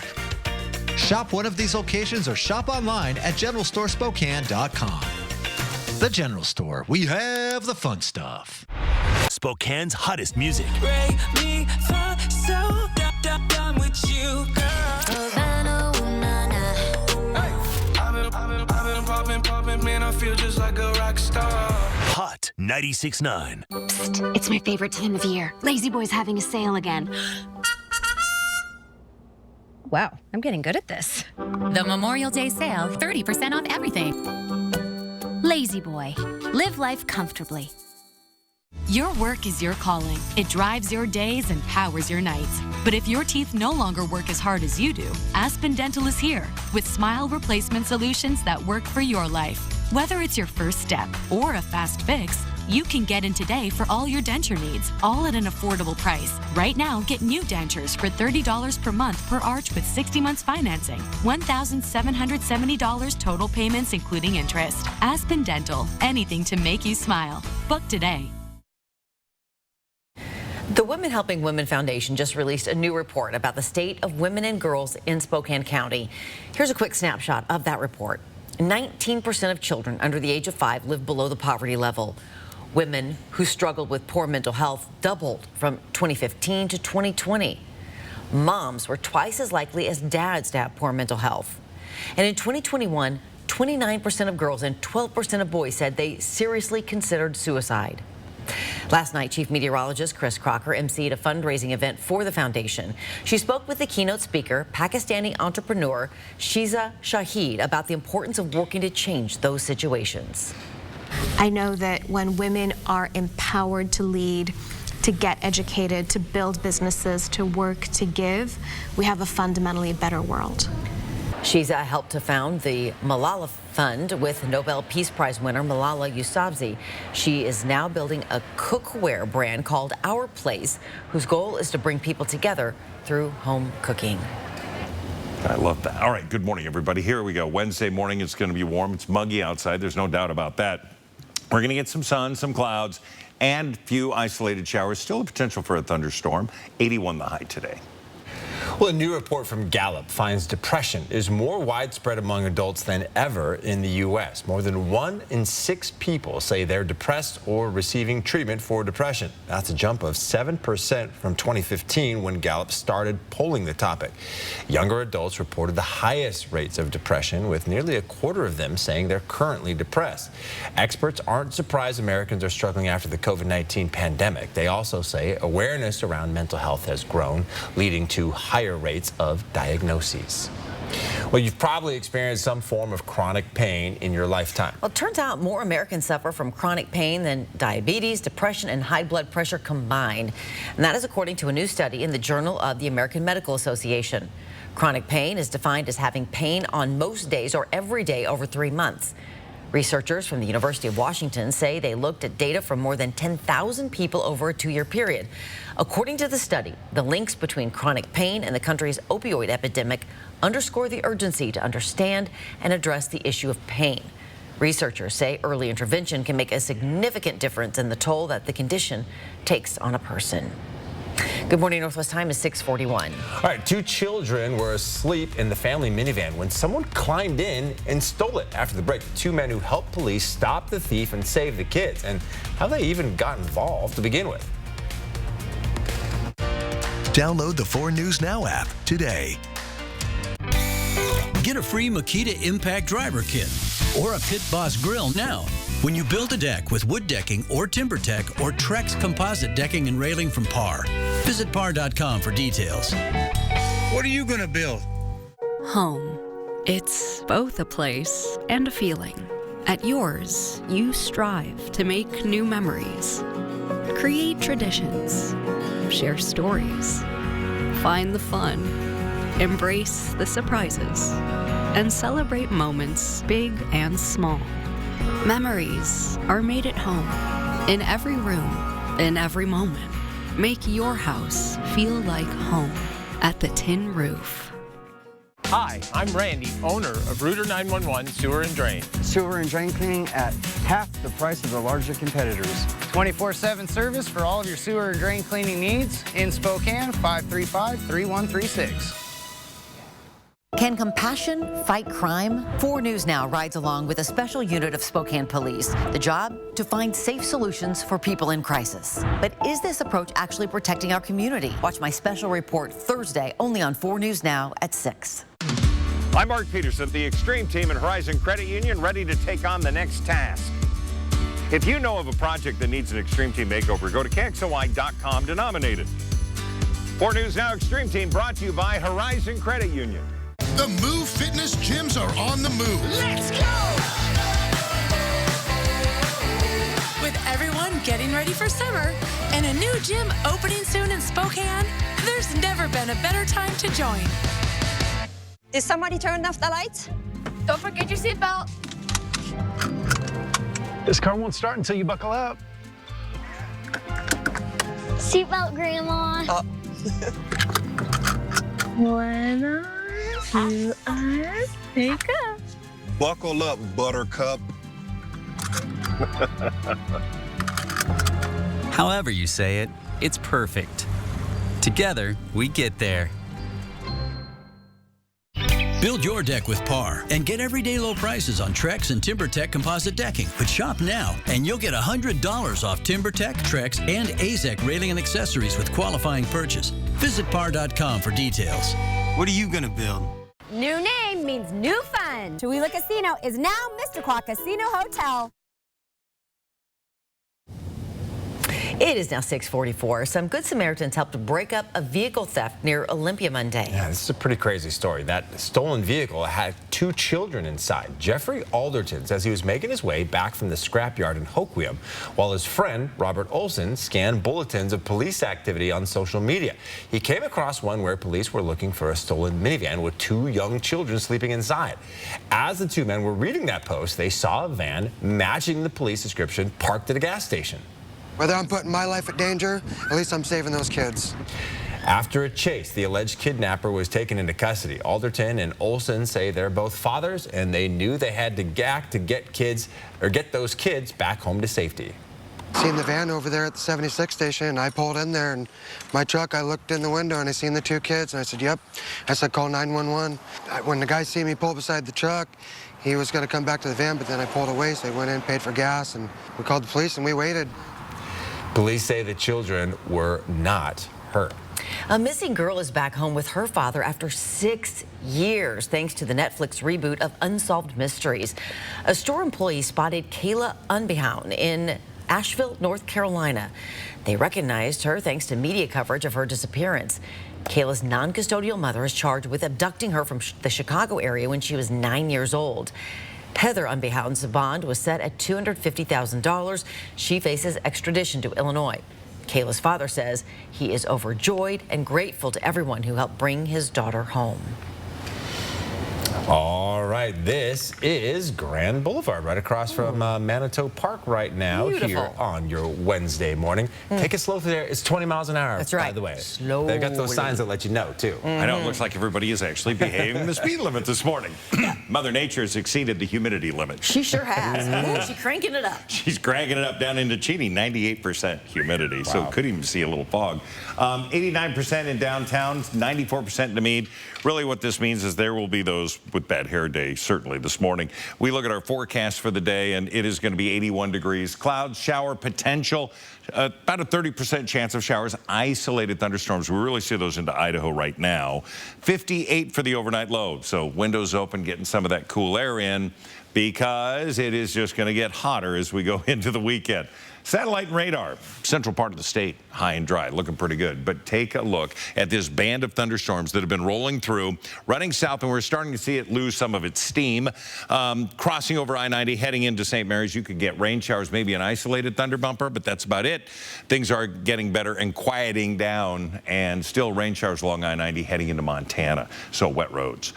Shop one of these locations or shop online at generalstorespokane.com. The General Store. We have the fun stuff. Spokane's hottest music. Break me for so done with you, girl. I've been popping, man, I feel just like a rock star. Hot 96.9. Psst, it's my favorite time of year. Lazy Boy's having a sale again. Wow, I'm getting good at this. The Memorial Day sale, 30% off everything. Lazy Boy. Live life comfortably. Your work is your calling. It drives your days and powers your nights. But if your teeth no longer work as hard as you do, Aspen Dental is here with smile replacement solutions that work for your life. Whether it's your first step or a fast fix, you can get in today for all your denture needs, all at an affordable price. Right now, get new dentures for $30 per month per arch with 60 months financing. $1,770 total payments including interest. Aspen Dental, anything to make you smile. Book today. The Women Helping Women Foundation just released a new report about the state of women and girls in Spokane County. Here's a quick snapshot of that report. 19% of children under the age of 5 live below the poverty level. Women who struggled with poor mental health doubled from 2015 to 2020. Moms were twice as likely as dads to have poor mental health. And in 2021, 29% of girls and 12% of boys said they seriously considered suicide. Last night, Chief Meteorologist Chris Crocker emceed a fundraising event for the foundation. She spoke with the keynote speaker, Pakistani entrepreneur Shiza Shahid, about the importance of working to change those situations. I know that when women are empowered to lead, to get educated, to build businesses, to work, to give, we have a fundamentally better world. Shiza helped to found the Malala Fund with Nobel Peace Prize winner Malala Yousafzai. She is now building a cookware brand called Our Place, whose goal is to bring people together through home cooking. I love that. All right, good morning, everybody. Here we go. Wednesday morning, it's going to be warm. It's muggy outside. There's no doubt about that. We're going to get some sun, some clouds, and few isolated showers. Still a potential for a thunderstorm. 81 the high today. Well, a new report from Gallup finds depression is more widespread among adults than ever in the U.S. More than 1 in 6 people say they're depressed or receiving treatment for depression. That's a jump of 7% from 2015 when Gallup started polling the topic. Younger adults reported the highest rates of depression, with nearly a quarter of them saying they're currently depressed. Experts aren't surprised Americans are struggling after the COVID-19 pandemic. They also say awareness around mental health has grown, leading to higher rates of diagnoses. Well, you've probably experienced some form of chronic pain in your lifetime. Well, it turns out more Americans suffer from chronic pain than diabetes, depression, and high blood pressure combined. And that is according to a new study in the Journal of the American Medical Association. Chronic pain is defined as having pain on most days or every day over 3 months. Researchers from the University of Washington say they looked at data from more than 10,000 people over a 2-year period. According to the study, the links between chronic pain and the country's opioid epidemic underscore the urgency to understand and address the issue of pain. Researchers say early intervention can make a significant difference in the toll that the condition takes on a person. Good morning, Northwest Time is 6:41. All right, 2 children were asleep in the family minivan when someone climbed in and stole it. After the break, the 2 men who helped police stop the thief and save the kids, and how they even got involved to begin with. Download the 4 News Now app today. Get a free Makita Impact Driver Kit or a Pit Boss grill now when you build a deck with wood decking or TimberTech or Trex composite decking and railing from Par. Visit par.com for details. What are you going to build? Home. It's both a place and a feeling. At yours, you strive to make new memories, create traditions, share stories, find the fun, embrace the surprises, and celebrate moments big and small. Memories are made at home, in every room, in every moment. Make your house feel like home at the Tin Roof. Hi, I'm Randy, owner of Rooter 911 Sewer and Drain. Sewer and drain cleaning at half the price of the larger competitors. 24/7 service for all of your sewer and drain cleaning needs in Spokane, 535-3136. Can compassion fight crime? 4 News Now rides along with a special unit of Spokane Police. The job? To find safe solutions for people in crisis. But is this approach actually protecting our community? Watch my special report Thursday, only on 4 News Now at 6. I'm Mark Peterson, the Extreme Team at Horizon Credit Union, ready to take on the next task. If you know of a project that needs an Extreme Team makeover, go to KXLY.com to nominate it. 4 News Now Extreme Team brought to you by Horizon Credit Union. The Move Fitness gyms are on the move. Let's go! With everyone getting ready for summer and a new gym opening soon in Spokane, there's never been a better time to join. Did somebody turn off the lights? Don't forget your seatbelt. This car won't start until you buckle up. Seatbelt, Grandma. 1, 2, pick up. Buckle up, Buttercup. However you say it, it's perfect. Together, we get there. Build your deck with Par and get everyday low prices on Trex and TimberTech composite decking. But shop now and you'll get $100 off TimberTech, Trex, and AZEK railing and accessories with qualifying purchase. Visit par.com for details. What are you going to build? New name means new fun. Tooele Casino is now Mr. Claw Casino Hotel. It is now 6:44. Some Good Samaritans helped break up a vehicle theft near Olympia Monday. Yeah, this is a pretty crazy story. That stolen vehicle had 2 children inside. Jeffrey Alderton says he was making his way back from the scrapyard in Hoquiam while his friend, Robert Olson, scanned bulletins of police activity on social media. He came across one where police were looking for a stolen minivan with 2 young children sleeping inside. As the 2 men were reading that post, they saw a van matching the police description parked at a gas station. Whether I'm putting my life in danger, at least I'm saving those kids. After a chase, the alleged kidnapper was taken into custody. Alderton and Olson say they're both fathers, and they knew they had to act to get those kids back home to safety. Seen the van over there at the 76 station, and I pulled in there, and my truck, I looked in the window, and I seen the 2 kids, and I said, yep. I said, call 911. When the guy see me pull beside the truck, he was going to come back to the van, but then I pulled away, so I went in, paid for gas, and we called the police, and we waited. Police say the children were not hurt. A missing girl is back home with her father after 6 years, thanks to the Netflix reboot of Unsolved Mysteries. A store employee spotted Kayla Unbehound in Asheville, North Carolina. They recognized her thanks to media coverage of her disappearance. Kayla's non-custodial mother is charged with abducting her from the Chicago area when she was 9 years old. Heather Unbehound's bond was set at $250,000. She faces extradition to Illinois. Kayla's father says he is overjoyed and grateful to everyone who helped bring his daughter home. All right, this is Grand Boulevard, right across from Manitou Park right now. Beautiful. Here on your Wednesday morning. Take it slow through there. It's 20 miles an hour, That's right. by the way. Slowly. They've got those signs that let you know, too. I know, it looks like everybody is actually behaving the speed limit this morning. Mother Nature has exceeded the humidity limit. She sure has. Ooh, she's cranking it up. She's cranking it up down into cheating, 98% humidity, so could even see a little fog. 89% in downtown, 94% in Meade. Really what this means is there will be those with bad hair day, certainly this morning. We look at our forecast for the day, and it is going to be 81 degrees. Clouds, shower potential, about a 30% chance of showers, isolated thunderstorms. We really see those into Idaho right now. 58 for the overnight low, so windows open, getting some of that cool air in, because it is just going to get hotter as we go into the weekend. Satellite and radar, central part of the state, high and dry, looking pretty good. But take a look at this band of thunderstorms that have been rolling through, running south, and we're starting to see it lose some of its steam. Crossing over I-90, heading into St. Mary's, you could get rain showers, maybe an isolated thunder bumper, but that's about it. Things are getting better and quieting down, and still rain showers along I-90 heading into Montana, so wet roads.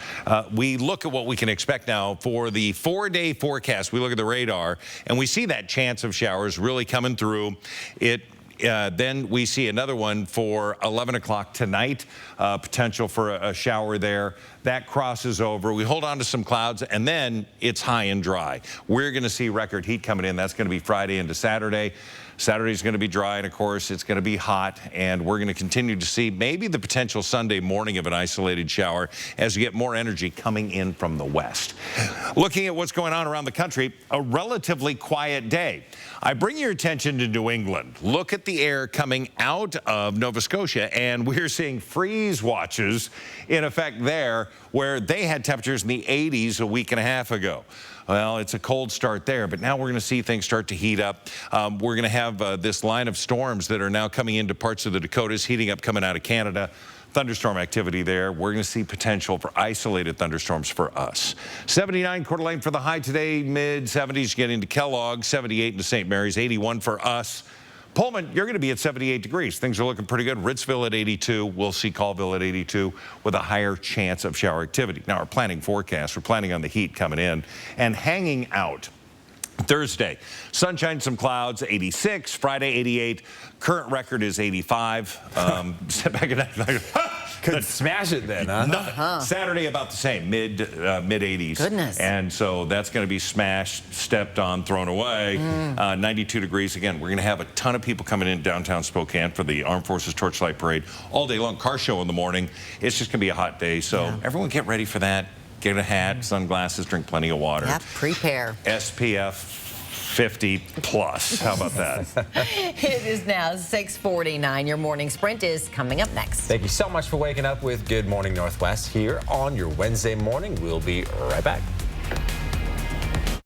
We look at what we can expect now for the 4-day forecast. We look at the radar, and we see that chance of showers really coming through. Then we see another one for 11 o'clock tonight, potential for a shower there. That crosses over. We hold on to some clouds, and then it's high and dry. We're going to see record heat coming in. That's going to be Friday into Saturday. Saturday's going to be dry, and of course, it's going to be hot, and we're going to continue to see maybe the potential Sunday morning of an isolated shower as we get more energy coming in from the west. Looking at what's going on around the country, a relatively quiet day. I bring your attention to New England. Look at the air coming out of Nova Scotia, and we're seeing freeze watches in effect there, where they had temperatures in the 80s a week and a half ago. Well, it's a cold start there, but now we're going to see things start to heat up. We're going to have this line of storms that are now coming into parts of the Dakotas, heating up coming out of Canada. Thunderstorm activity there. We're going to see potential for isolated thunderstorms for us. 79 Coeur d'Alene for the high today, mid-70s getting to Kellogg, 78 into St. Mary's, 81 for us. Pullman, you're going to be at 78 degrees. Things are looking pretty good. Ritzville at 82. We'll see Colville at 82 with a higher chance of shower activity. Now, our planning forecast, we're planning on the heat coming in and hanging out. Thursday, sunshine, some clouds, 86. Friday, 88. Current record is 85. Step back and Could smash it then, huh? Saturday about the same, mid 80s. Goodness. And so that's going to be smashed, stepped on, thrown away. 92 degrees again. We're going to have a ton of people coming in downtown Spokane for the Armed Forces Torchlight Parade all day long. Car show in the morning. It's just going to be a hot day. So everyone get ready for that. Get a hat, sunglasses, drink plenty of water. Yep, prepare. SPF 50 plus. How about that? It is now 6:49. Your morning sprint is coming up next. Thank you so much for waking up with Good Morning Northwest here on your Wednesday morning. We'll be right back.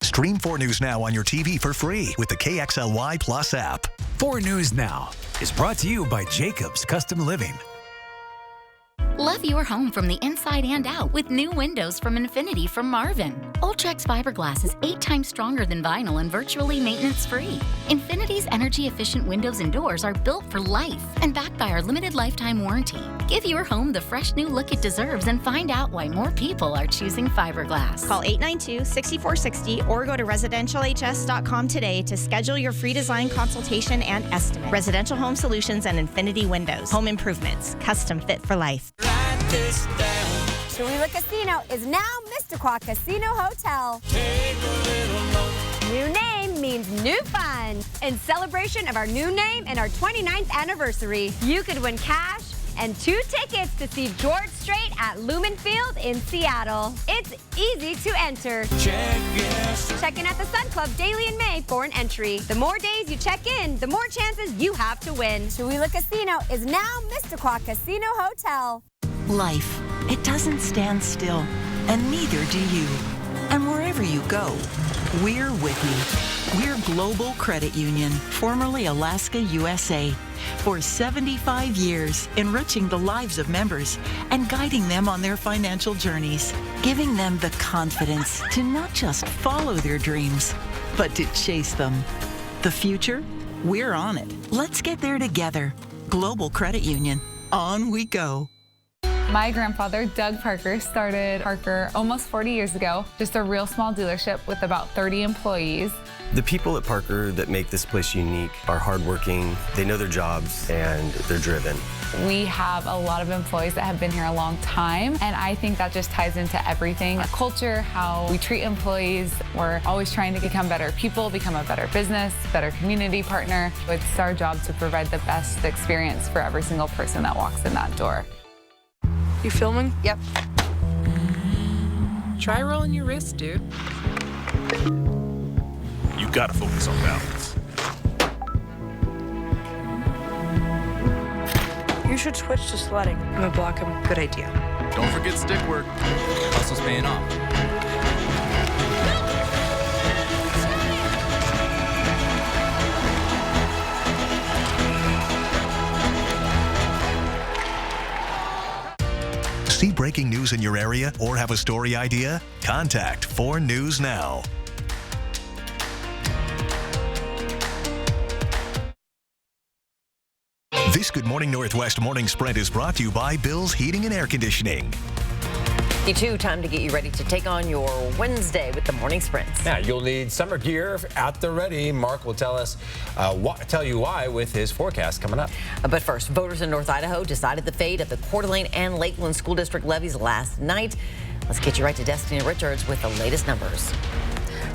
Stream 4 News Now on your TV for free with the KXLY Plus app. 4 News Now is brought to you by Jacobs Custom Living. Love your home from the inside and out with new windows from Infinity from Marvin. Ultrex fiberglass is 8 times stronger than vinyl and virtually maintenance-free. Infinity's energy-efficient windows and doors are built for life and backed by our limited lifetime warranty. Give your home the fresh new look it deserves and find out why more people are choosing fiberglass. Call 892-6460 or go to residentialhs.com today to schedule your free design consultation and estimate. Residential Home Solutions and Infinity Windows. Home improvements. Custom fit for life. Chula Casino is now Mr. Quack Casino Hotel. New name means new fun. In celebration of our new name and our 29th anniversary, you could win cash and 2 tickets to see George Strait at Lumen Field in Seattle. It's easy to enter. Check in at the Sun Club daily in May for an entry. The more days you check in, the more chances you have to win. Chula Casino is now Mr. Quack Casino Hotel. Life, it doesn't stand still, and neither do you. And wherever you go, we're with you. We're Global Credit Union, formerly Alaska USA. For 75 years, enriching the lives of members and guiding them on their financial journeys, giving them the confidence to not just follow their dreams, but to chase them. The future? We're on it. Let's get there together. Global Credit Union. On we go. My grandfather, Doug Parker, started Parker almost 40 years ago, just a real small dealership with about 30 employees. The people at Parker that make this place unique are hardworking, they know their jobs, and they're driven. We have a lot of employees that have been here a long time, and I think that just ties into everything. Our culture, how we treat employees. We're always trying to become better people, become a better business, better community partner. It's our job to provide the best experience for every single person that walks in that door. You filming? Yep. Try rolling your wrist, dude. You gotta focus on balance. You should switch to sledding. I'm gonna block him. Good idea. Don't forget stick work. Hustle's paying off. See breaking news in your area or have a story idea? Contact 4 News Now. This Good Morning Northwest morning sprint is brought to you by Bill's Heating and Air Conditioning. Time to get you ready to take on your Wednesday with the morning sprints. Now, you'll need summer gear at the ready. Mark will tell you why with his forecast coming up. But first, voters in North Idaho decided the fate of the Coeur d'Alene and Lakeland school district levies last night. Let's get you right to Destiny Richards with the latest numbers.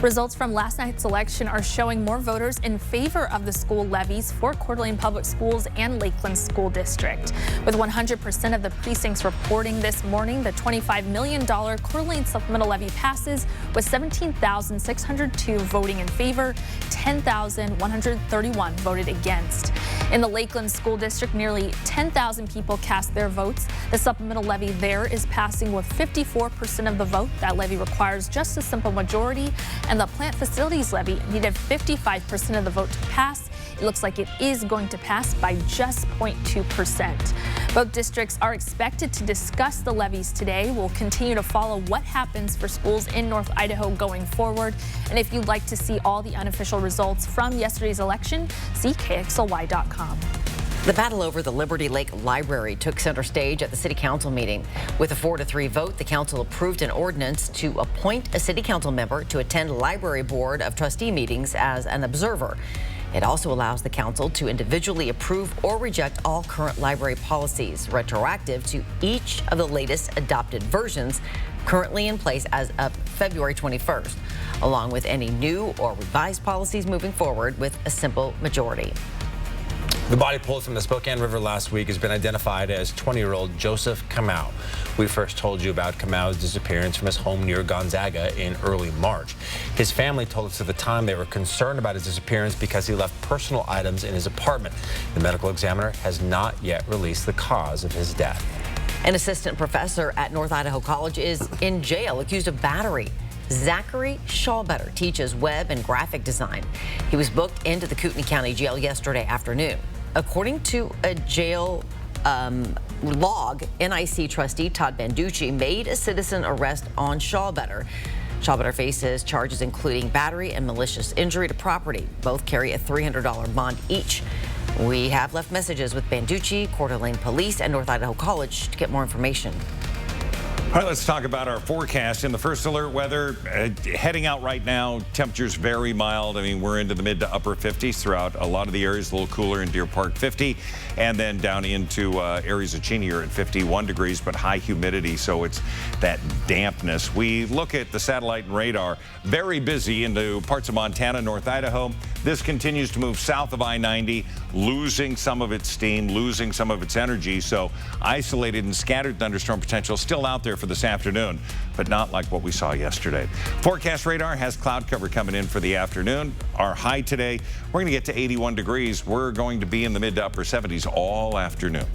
Results from last night's election are showing more voters in favor of the school levies for Coeur d'Alene Public Schools and Lakeland School District. With 100% of the precincts reporting this morning, the $25 million Coeur d'Alene supplemental levy passes, with 17,602 voting in favor, 10,131 voted against. In the Lakeland School District, nearly 10,000 people cast their votes. The supplemental levy there is passing with 54% of the vote. That levy requires just a simple majority, and the plant facilities levy needed 55% of the vote to pass. It looks like it is going to pass by just 0.2%. Both districts are expected to discuss the levies today. We'll continue to follow what happens for schools in North Idaho going forward. And if you'd like to see all the unofficial results from yesterday's election, see KXLY.com. The battle over the Liberty Lake Library took center stage at the City Council meeting. With a 4-3 vote, the council approved an ordinance to appoint a City Council member to attend Library Board of Trustee meetings as an observer. It also allows the council to individually approve or reject all current library policies, retroactive to each of the latest adopted versions currently in place as of February 21st, along with any new or revised policies moving forward with a simple majority. The body pulled from the Spokane River last week has been identified as 20-year-old Joseph Kamau. We first told you about Kamau's disappearance from his home near Gonzaga in early March. His family told us at the time they were concerned about his disappearance because he left personal items in his apartment. The medical examiner has not yet released the cause of his death. An assistant professor at North Idaho College is in jail accused of battery. Zachary Schallbetter teaches web and graphic design. He was booked into the Kootenai County Jail yesterday afternoon. According to a jail log, NIC trustee Todd Banducci made a citizen arrest on Schallbetter. Schallbetter faces charges including battery and malicious injury to property. Both carry a $300 bond each. We have left messages with Banducci, Coeur d'Alene Police, and North Idaho College to get more information. All right, let's talk about our forecast. In the first alert weather, heading out right now, temperatures very mild. I mean, we're into the mid to upper 50s throughout a lot of the areas, a little cooler in Deer Park, 50, and then down into areas of Cheney at 51 degrees, but high humidity, so it's that dampness. We look at the satellite and radar, very busy into parts of Montana, North Idaho. This continues to move south of I-90, losing some of its steam, losing some of its energy, so isolated and scattered thunderstorm potential still out there for this afternoon, but not like what we saw yesterday. Forecast radar has cloud cover coming in for the afternoon. Our high today, we're going to get to 81 degrees. We're going to be in the mid to upper 70s all afternoon.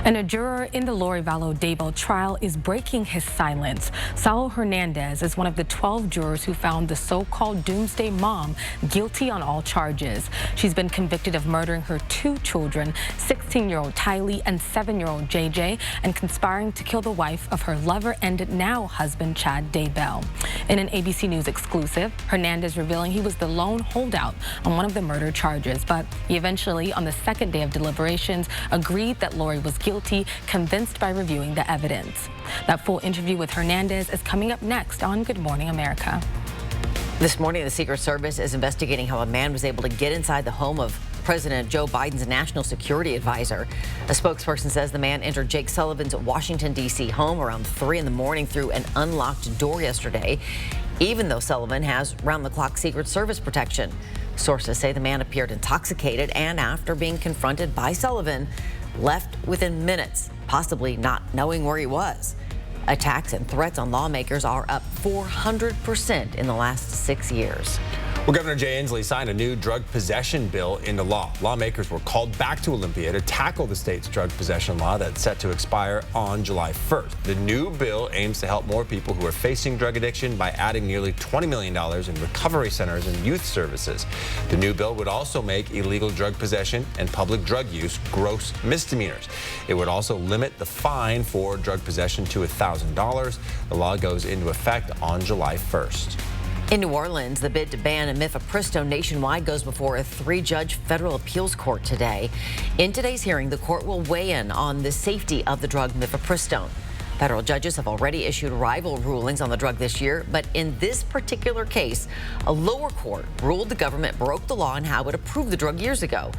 And a juror in the Lori Vallow Daybell trial is breaking his silence. Saul Hernandez is one of the 12 jurors who found the so-called doomsday mom guilty on all charges. She's been convicted of murdering her 2 children, 16-year-old Tylee and 7-year-old JJ, and conspiring to kill the wife of her lover and now husband Chad Daybell. In an ABC News exclusive, Hernandez revealing he was the lone holdout on one of the murder charges, but he eventually, on the second day of deliberations, agreed that Lori was guilty, convinced by reviewing the evidence. That full interview with Hernandez is coming up next on Good Morning America. This morning, the Secret Service is investigating how a man was able to get inside the home of President Joe Biden's national security advisor. A spokesperson says the man entered Jake Sullivan's Washington, D.C. home around 3 in the morning through an unlocked door yesterday, even though Sullivan has round-the-clock Secret Service protection. Sources say the man appeared intoxicated and, after being confronted by Sullivan, left within minutes, possibly not knowing where he was. Attacks and threats on lawmakers are up 400% in the last 6 years. Well, Governor Jay Inslee signed a new drug possession bill into law. Lawmakers were called back to Olympia to tackle the state's drug possession law that's set to expire on July 1st. The new bill aims to help more people who are facing drug addiction by adding nearly $20 million in recovery centers and youth services. The new bill would also make illegal drug possession and public drug use gross misdemeanors. It would also limit the fine for drug possession to $1,000. The law goes into effect on July 1st. In New Orleans, the bid to ban mifepristone nationwide goes before a 3-judge federal appeals court today. In today's hearing, the court will weigh in on the safety of the drug mifepristone. Federal judges have already issued rival rulings on the drug this year, but in this particular case, a lower court ruled the government broke the law in how it approved the drug years ago.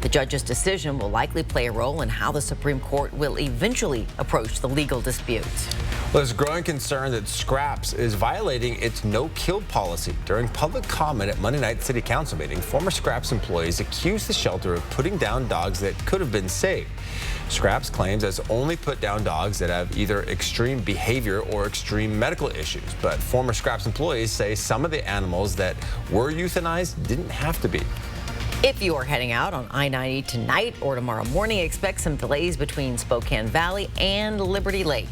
The judge's decision will likely play a role in how the Supreme Court will eventually approach the legal dispute. Well, there's growing concern that Scraps is violating its no-kill policy. During public comment at Monday night city council meeting, former Scraps employees accused the shelter of putting down dogs that could have been saved. Scraps claims has only put down dogs that have either extreme behavior or extreme medical issues. But former Scraps employees say some of the animals that were euthanized didn't have to be. If you are heading out on I-90 tonight or tomorrow morning, expect some delays between Spokane Valley and Liberty Lake.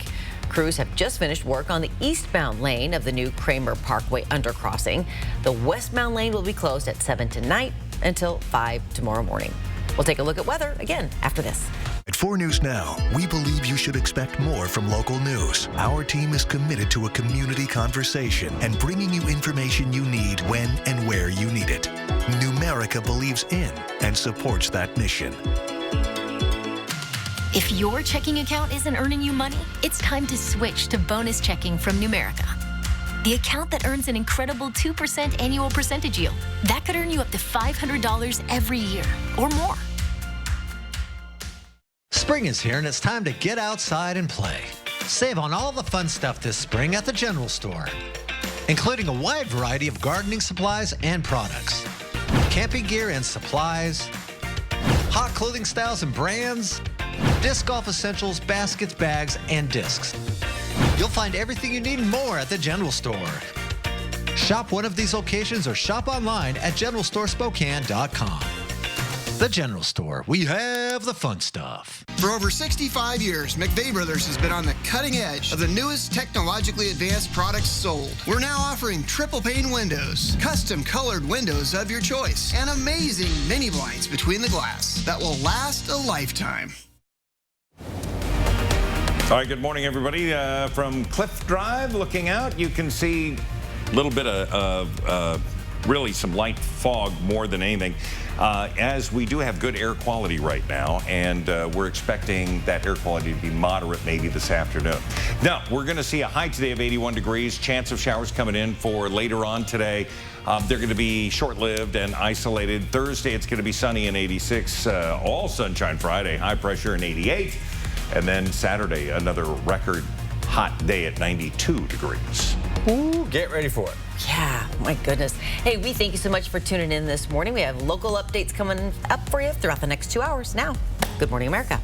Crews have just finished work on the eastbound lane of the new Kramer Parkway undercrossing. The westbound lane will be closed at 7 tonight until 5 tomorrow morning. We'll take a look at weather again after this. At 4 News Now, we believe you should expect more from local news. Our team is committed to a community conversation and bringing you information you need when and where you need it. Numerica believes in and supports that mission. If your checking account isn't earning you money, it's time to switch to bonus checking from Numerica. The account that earns an incredible 2% annual percentage yield. That could earn you up to $500 every year or more. Spring is here and it's time to get outside and play. Save on all the fun stuff this spring at the General Store, including a wide variety of gardening supplies and products, camping gear and supplies, hot clothing styles and brands, disc golf essentials, baskets, bags, and discs. You'll find everything you need and more at the General Store. Shop one of these locations or shop online at GeneralStoreSpokane.com. The General Store. We have the fun stuff. For over 65 years, McVeigh Brothers has been on the cutting edge of the newest technologically advanced products sold. We're now offering triple pane windows, custom colored windows of your choice, and amazing mini blinds between the glass that will last a lifetime. All right, good morning, everybody. From Cliff Drive, looking out, you can see a little bit of really some light fog more than anything, as we do have good air quality right now, and we're expecting that air quality to be moderate maybe this afternoon. Now, we're going to see a high today of 81 degrees, chance of showers coming in for later on today. They're going to be short-lived and isolated. Thursday, it's going to be sunny and 86, all sunshine Friday, high pressure and 88. And then Saturday, another record hot day at 92 degrees. Ooh, get ready for it. Yeah, my goodness. Hey, we thank you so much for tuning in this morning. We have local updates coming up for you throughout the next 2 hours. Now, Good Morning America.